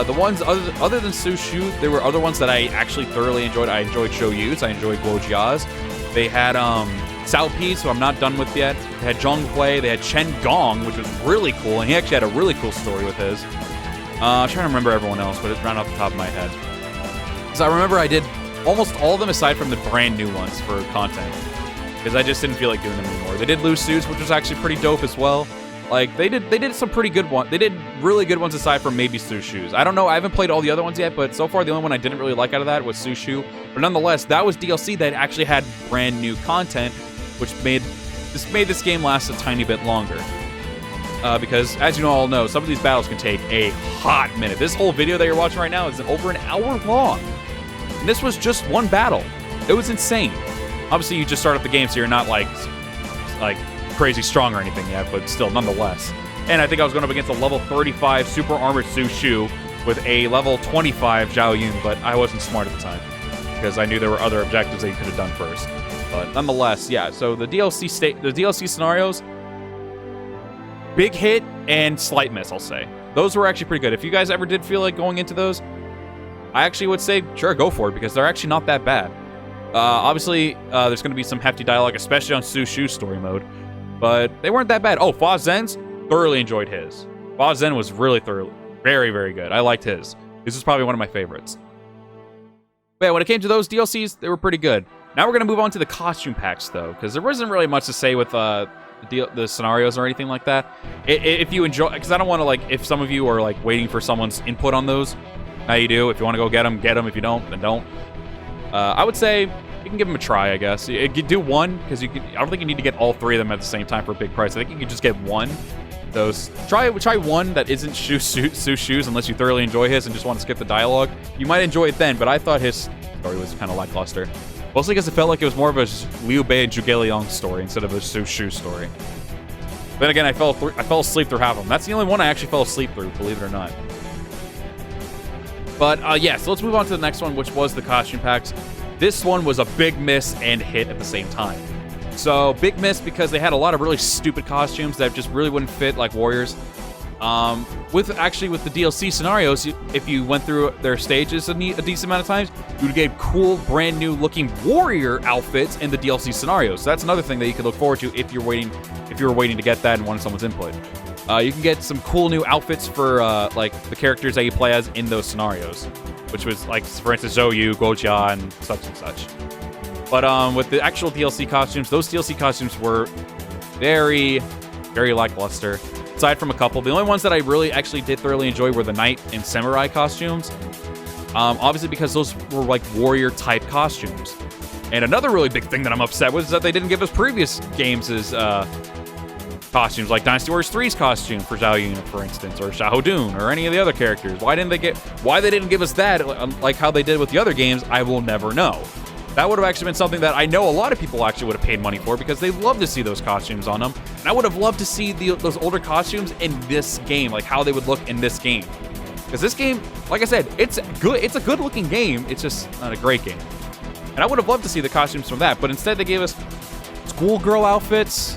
A: The ones other than Su Shu, there were other ones that I actually thoroughly enjoyed. I enjoyed Zhou Yu's, I enjoyed Guo Jia's. They had Cao Pi, who I'm not done with yet. They had Zhong Hui. They had Chen Gong, which was really cool, and he actually had a really cool story with his. I'm trying to remember everyone else, but it's right off the top of my head. So I remember I did almost all of them aside from the brand new ones for content, because I just didn't feel like doing them anymore. They did Lu Su's, which was actually pretty dope as well. Like, they did some pretty good ones. They did really good ones aside from maybe Su Shu's. I don't know. I haven't played all the other ones yet, but so far the only one I didn't really like out of that was Su Shu. But nonetheless, that was DLC that actually had brand new content, which made this game last a tiny bit longer. Because, as you all know, some of these battles can take a hot minute. This whole video that you're watching right now is over an hour long. And this was just one battle. It was insane. Obviously, you just start up the game, so you're not, like crazy strong or anything yet, but still, nonetheless. And I think I was going up against a level 35 super armored Su Shu with a level 25 Zhao Yun, but I wasn't smart at the time because I knew there were other objectives that you could have done first. But nonetheless, yeah, so the DLC scenarios, big hit and slight miss, I'll say. Those were actually pretty good. If you guys ever did feel like going into those, I actually would say, sure, go for it, because they're actually not that bad. Obviously, there's going to be some hefty dialogue, especially on Su Shu's story mode, but they weren't that bad. Oh, Fa Zhen's, thoroughly enjoyed his. Fa Zhen was really very, very good. I liked his. This is probably one of my favorites. But yeah, when it came to those DLCs, they were pretty good. Now we're going to move on to the costume packs, though, because there wasn't really much to say with the scenarios or anything like that. If you enjoy, because I don't want to, like, if some of you are, like, waiting for someone's input on those, how you do. If you want to go get them, get them. If you don't, then don't. I would say you can give them a try, I guess. You do one, because I don't think you need to get all 3 of them at the same time for a big price. I think you can just get one. Those try one that isn't Su Shu's, unless you thoroughly enjoy his and just want to skip the dialogue. You might enjoy it then, but I thought his story was kind of lackluster. Mostly because it felt like it was more of a Liu Bei and Zhuge Liang story instead of a Su Shu story. Then again, I fell asleep through half of them. That's the only one I actually fell asleep through, believe it or not. But yeah, so let's move on to the next one, which was the costume packs. This one was a big miss and hit at the same time. So big miss because they had a lot of really stupid costumes that just really wouldn't fit like warriors. With the DLC scenarios, if you went through their stages a decent amount of times, you would get cool, brand new looking warrior outfits in the DLC scenarios. So that's another thing that you could look forward to if you were waiting to get that and wanted someone's input. You can get some cool new outfits for like the characters that you play as in those scenarios, which was like, for instance, Zhou, Guojia, and such. But with the actual DLC costumes, those DLC costumes were very, very lackluster. Aside from a couple, the only ones that I really actually did thoroughly enjoy were the knight and samurai costumes. Obviously because those were like warrior type costumes. And another really big thing that I'm upset with is that they didn't give us previous games' costumes, like Dynasty Warriors 3's costume for Zhao Yun, for instance, or Xiahou Dun, or any of the other characters. Why they didn't give us that, like how they did with the other games, I will never know. That would have actually been something that I know a lot of people actually would have paid money for because they love to see those costumes on them. And I would have loved to see those older costumes in this game, like how they would look in this game. Because this game, like I said, it's good. It's a good-looking game. It's just not a great game. And I would have loved to see the costumes from that, but instead they gave us schoolgirl outfits.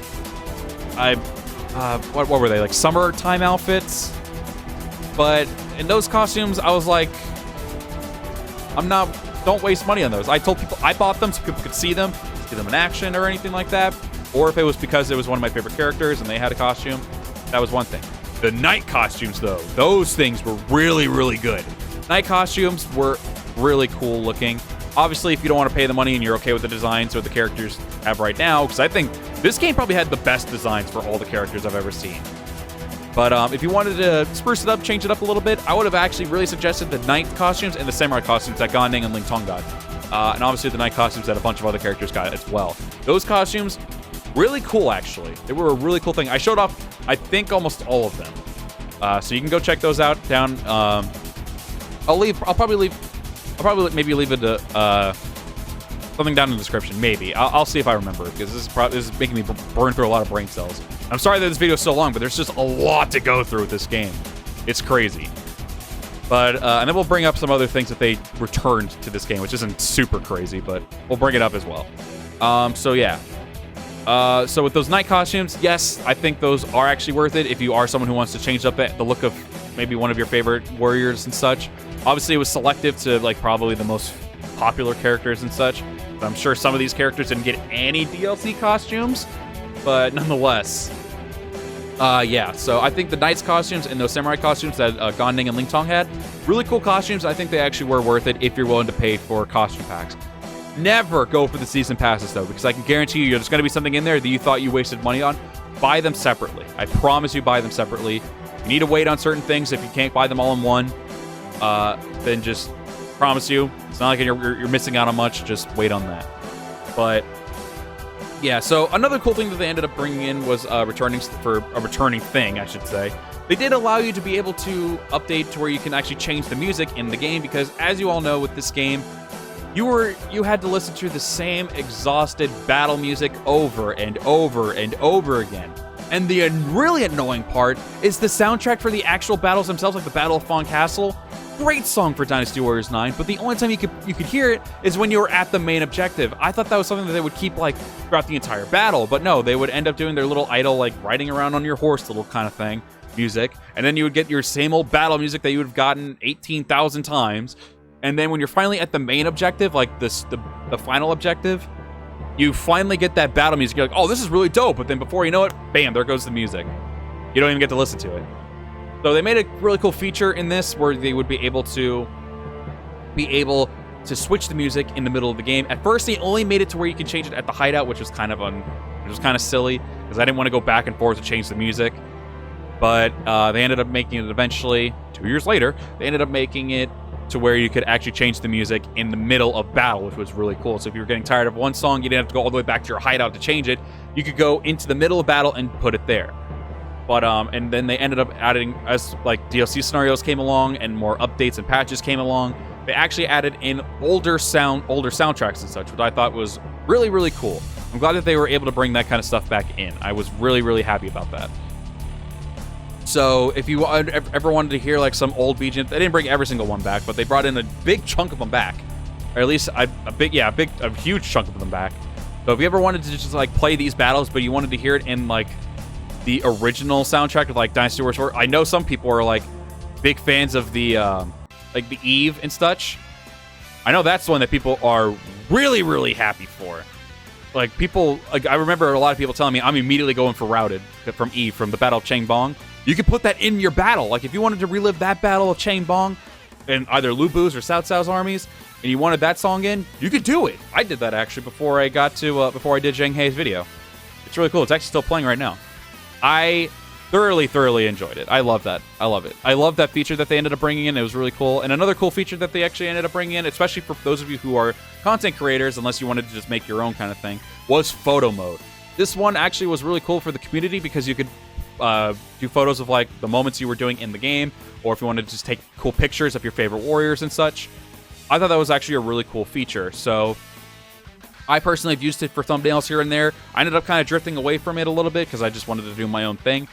A: What were they, like summertime outfits? But in those costumes, I was like, don't waste money on those. I told people I bought them so people could see them in action or anything like that. Or if it was because it was one of my favorite characters and they had a costume, that was one thing. The knight costumes, though, those things were really, really good. Knight costumes were really cool looking. Obviously, if you don't want to pay the money and you're okay with the designs or the characters have right now, because I think this game probably had the best designs for all the characters I've ever seen. But if you wanted to spruce it up, change it up a little bit, I would have actually really suggested the knight costumes and the samurai costumes that Gan Ning and Ling Tong got. And obviously the knight costumes that a bunch of other characters got as well. Those costumes, really cool actually. They were a really cool thing. I showed off, I think, almost all of them. So you can go check those out down. I'll probably maybe leave it something down in the description. Maybe I'll see if I remember, because this is making me burn through a lot of brain cells. I'm sorry that this video is so long, but there's just a lot to go through with this game. It's crazy. But and then we'll bring up some other things that they returned to this game, which isn't super crazy, but we'll bring it up as well. So yeah. So with those knight costumes, yes, I think those are actually worth it if you are someone who wants to change up the look of maybe one of your favorite warriors and such. Obviously, it was selective to like probably the most popular characters and such. But I'm sure some of these characters didn't get any DLC costumes, but nonetheless, yeah. So I think the knights costumes and those samurai costumes that Gan Ning and Ling Tong had, really cool costumes. I think they actually were worth it if you're willing to pay for costume packs. Never go for the season passes though, because I can guarantee you there's going to be something in there that you thought you wasted money on. Buy them separately. I promise you, buy them separately. You need to wait on certain things. If you can't buy them all in one, then just promise you, it's not like you're missing out on much. Just wait on that. But yeah, so another cool thing that they ended up bringing in was a returning thing, I should say. They did allow you to be able to update to where you can actually change the music in the game, because as you all know with this game, you had to listen to the same exhausted battle music over and over and over again. And the really annoying part is the soundtrack for the actual battles themselves, like the Battle of Fawn Castle. Great song for Dynasty Warriors 9, but the only time you could hear it is when you were at the main objective. I thought that was something that they would keep like throughout the entire battle, but no, they would end up doing their little idle, like riding around on your horse little kind of thing, music, and then you would get your same old battle music that you would have gotten 18,000 times. And then when you're finally at the main objective, like the final objective, you finally get that battle music. You're like, oh, this is really dope. But then before you know it, bam, there goes the music. You don't even get to listen to it. So they made a really cool feature in this where they would be able to switch the music in the middle of the game. At first, they only made it to where you can change it at the hideout, which was kind of silly because I didn't want to go back and forth to change the music. But they ended up making it eventually, 2 years later, they ended up making it to where you could actually change the music in the middle of battle, which was really cool. So if you were getting tired of one song, you didn't have to go all the way back to your hideout to change it. You could go into the middle of battle and put it there. But and then they ended up adding, as like DLC scenarios came along and more updates and patches came along, they actually added in older soundtracks and such, which I thought was really, really cool. I'm glad that they were able to bring that kind of stuff back in. I was really, really happy about that. So if you ever wanted to hear like some old BGM, they didn't bring every single one back, but they brought in a big chunk of them back, or at least a huge chunk of them back. So if you ever wanted to just like play these battles, but you wanted to hear it in like the original soundtrack of like Dynasty Warriors 4, I know some people are like big fans of the like the Eve and such. I know that's one that people are really, really happy for. Like people, like I remember a lot of people telling me I'm immediately going for Routed from Eve from the Battle of Chang Bong. You could put that in your battle. Like if you wanted to relive that Battle of Chang Bong in either Lu Bu's or Cao Cao's armies, and you wanted that song in, you could do it. I did that actually before I got to before I did Zheng Hei's video. It's really cool. It's actually still playing right now. I thoroughly enjoyed it. I love that. I love it. I love that feature that they ended up bringing in. It was really cool. And another cool feature that they actually ended up bringing in, especially for those of you who are content creators, unless you wanted to just make your own kind of thing, was photo mode. This one actually was really cool for the community because you could do photos of like the moments you were doing in the game, or if you wanted to just take cool pictures of your favorite warriors and such. I thought that was actually a really cool feature. So I personally have used it for thumbnails here and there. I ended up kind of drifting away from it a little bit because I just wanted to do my own thing.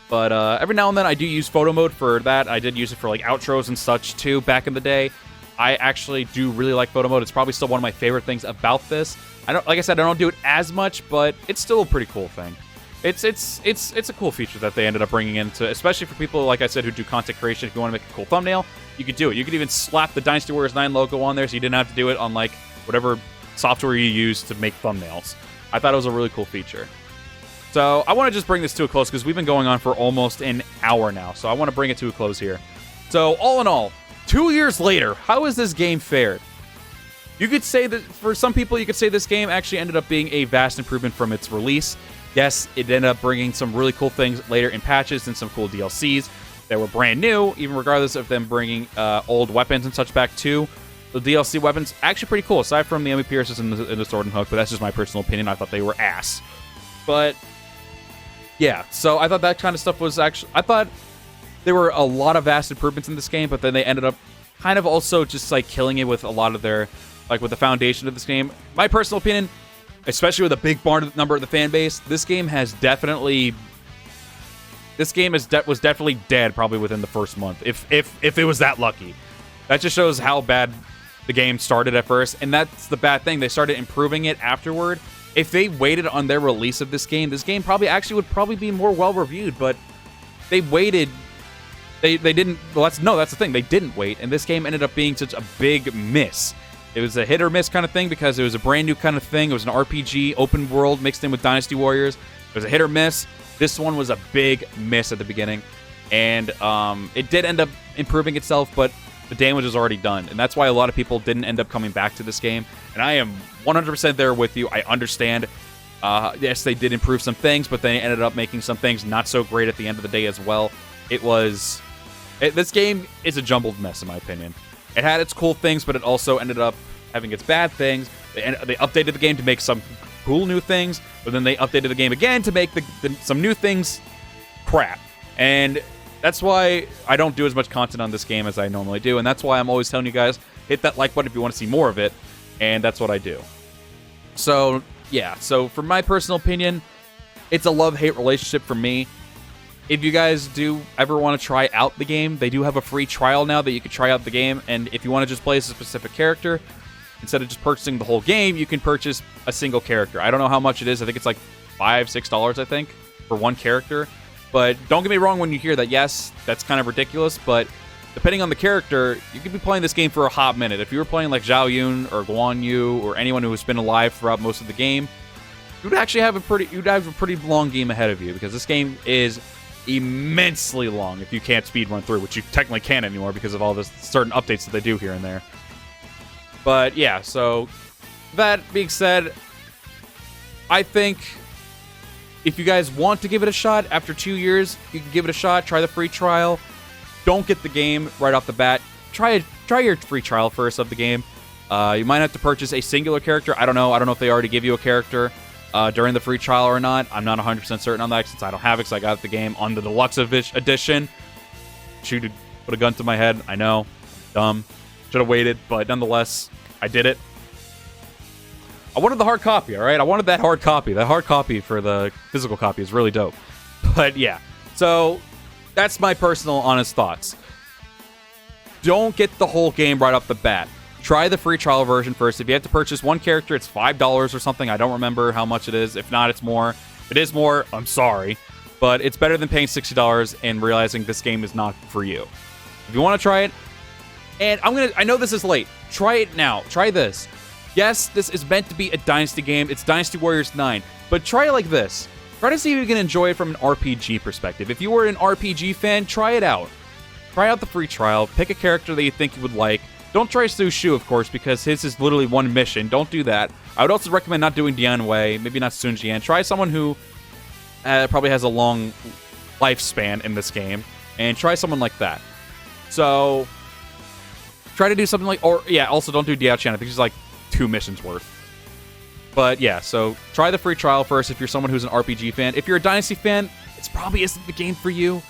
A: But every now and then I do use photo mode for that. I did use it for like outros and such too back in the day. I actually do really like photo mode. It's probably still one of my favorite things about this. Like I said, I don't do it as much, but it's still a pretty cool thing. It's a cool feature that they ended up bringing into, especially for people, like I said, who do content creation. If you want to make a cool thumbnail, you could do it. You could even slap the Dynasty Warriors 9 logo on there, so you didn't have to do it on like whatever software you use to make thumbnails. I thought it was a really cool feature. So I want to just bring this to a close because we've been going on for almost an hour now. So I want to bring it to a close here. So all in all, 2 years later, how has this game fared? You could say that for some people, you could say this game actually ended up being a vast improvement from its release. Yes, it ended up bringing some really cool things later in patches and some cool DLCs that were brand new, even regardless of them bringing old weapons and such back too. The DLC weapons, actually pretty cool, aside from the Emmy Pierces and the Sword and Hook, but that's just my personal opinion. I thought they were ass. But yeah, so I thought that kind of stuff was actually... I thought there were a lot of vast improvements in this game, but then they ended up kind of also just like killing it with a lot of their... like with the foundation of this game. My personal opinion, especially with a big number of the fan base, this game has definitely... This game was definitely dead probably within the first month, if it was that lucky. That just shows how bad the game started at first, and that's the bad thing. They started improving it afterward. If they waited on their release of this game probably actually would probably be more well-reviewed, but they waited. They didn't... Well, that's the thing. They didn't wait, and this game ended up being such a big miss. It was a hit-or-miss kind of thing because it was a brand-new kind of thing. It was an RPG, open world, mixed in with Dynasty Warriors. It was a hit-or-miss. This one was a big miss at the beginning, and it did end up improving itself, but the damage was already done, and that's why a lot of people didn't end up coming back to this game, and I am 100% there with you. I understand. Yes, they did improve some things, but they ended up making some things not so great at the end of the day as well. This game is a jumbled mess, in my opinion. It had its cool things, but it also ended up having its bad things. They updated the game to make some cool new things, but then they updated the game again to make some new things crap. And that's why I don't do as much content on this game as I normally do, and that's why I'm always telling you guys, hit that like button if you want to see more of it, and that's what I do. So, yeah. So, for my personal opinion, it's a love-hate relationship for me. If you guys do ever want to try out the game, they do have a free trial now that you can try out the game, and if you want to just play as a specific character, instead of just purchasing the whole game, you can purchase a single character. I don't know how much it is. I think it's like $5, $6, I think, for one character. But don't get me wrong when you hear that, yes, that's kind of ridiculous, but depending on the character, you could be playing this game for a hot minute. If you were playing like Zhao Yun or Guan Yu or anyone who has been alive throughout most of the game, you'd actually have a pretty long game ahead of you, because this game is immensely long if you can't speedrun through, which you technically can't anymore because of all the certain updates that they do here and there. But yeah, so that being said, I think if you guys want to give it a shot after 2 years, you can give it a shot. Try the free trial. Don't get the game right off the bat. Try your free trial first of the game. You might have to purchase a singular character. I don't know. I don't know if they already give you a character during the free trial or not. I'm not 100% certain on that since I don't have it, because I got the game on the deluxe edition. Put a gun to my head. I know. Dumb. Should have waited, but nonetheless, I did it. I wanted the hard copy, all right? I wanted that hard copy. That hard copy for the physical copy is really dope. But yeah, so that's my personal honest thoughts. Don't get the whole game right off the bat. try the free trial version first. If you have to purchase one character, it's $5 or something. I don't remember how much it is. If not, it's more. If it is more, I'm sorry. But it's better than paying $60 and realizing this game is not for you. If you want to try it, and I know this is late. Try it now. Try this. Yes, this is meant to be a Dynasty game. It's Dynasty Warriors 9. But try it like this. Try to see if you can enjoy it from an RPG perspective. If you were an RPG fan, try it out. Try out the free trial. Pick a character that you think you would like. Don't try Su Shu, of course, because his is literally one mission. Don't do that. I would also recommend not doing Dian Wei. Maybe not Sun Jian. Try someone who probably has a long lifespan in this game. And try someone like that. So, try to do something like... Or, yeah, also don't do Diao Chen. I think she's like 2 missions worth. But, yeah, so try the free trial first if you're someone who's an RPG fan. If you're a Dynasty fan, it probably isn't the game for you.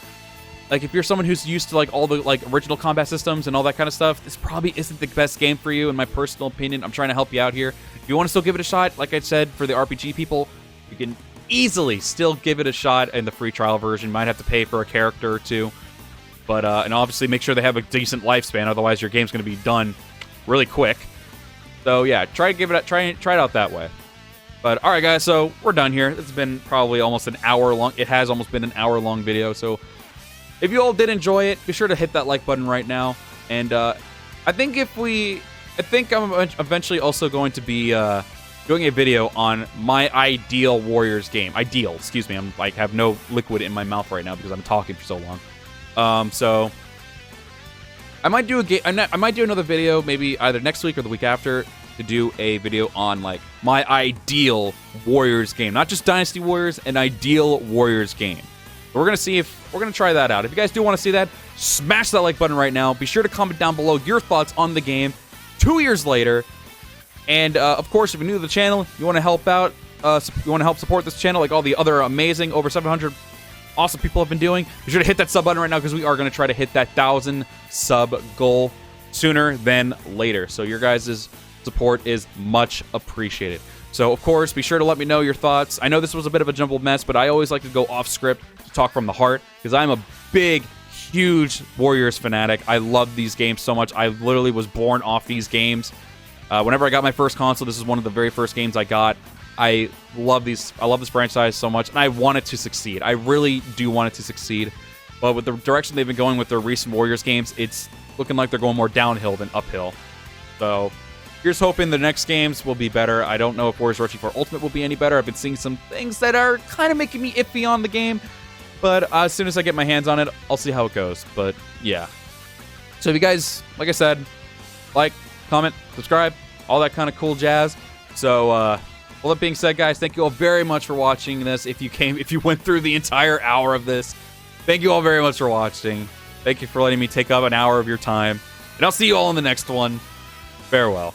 A: Like, if you're someone who's used to, like, all the, like, original combat systems and all that kind of stuff, this probably isn't the best game for you, in my personal opinion. I'm trying to help you out here. If you want to still give it a shot, like I said, for the RPG people, you can easily still give it a shot in the free trial version. You might have to pay for a character or two. But, and obviously make sure they have a decent lifespan, otherwise your game's going to be done really quick. So, yeah, try it out that way. But, alright, guys, so we're done here. It's been probably almost an hour long. It has almost been an hour-long video, so... If you all did enjoy it, be sure to hit that like button right now. And I think I'm eventually also going to be doing a video on my ideal Warriors game. Ideal, excuse me. I'm like have no liquid in my mouth right now because I'm talking for so long. So I might do I might do another video maybe either next week or the week after to do a video on like my ideal Warriors game, not just Dynasty Warriors, an ideal Warriors game. We're going to see if we're going to try that out. If you guys do want to see that, smash that like button right now. Be sure to comment down below your thoughts on the game 2 years later. And, of course, if you're new to the channel, you want to help out, you want to help support this channel like all the other amazing, over 700 awesome people have been doing, be sure to hit that sub button right now because we are going to try to hit that 1,000 sub goal sooner than later. So your guys' support is much appreciated. So, of course, be sure to let me know your thoughts. I know this was a bit of a jumbled mess, but I always like to go off script to talk from the heart because I'm a big, huge Warriors fanatic. I love these games so much. I literally was born off these games. Whenever I got my first console, this is one of the very first games I got. I love this franchise so much, and I want it to succeed. I really do want it to succeed. But with the direction they've been going with their recent Warriors games, it's looking like they're going more downhill than uphill. So... here's hoping the next games will be better. I don't know if Warriors Rushing 4 Ultimate will be any better. I've been seeing some things that are kind of making me iffy on the game. But as soon as I get my hands on it, I'll see how it goes. But, yeah. So if you guys, like I said, like, comment, subscribe, all that kind of cool jazz. So, all that being said, guys, thank you all very much for watching this. If you went through the entire hour of this, thank you all very much for watching. Thank you for letting me take up an hour of your time. And I'll see you all in the next one. Farewell.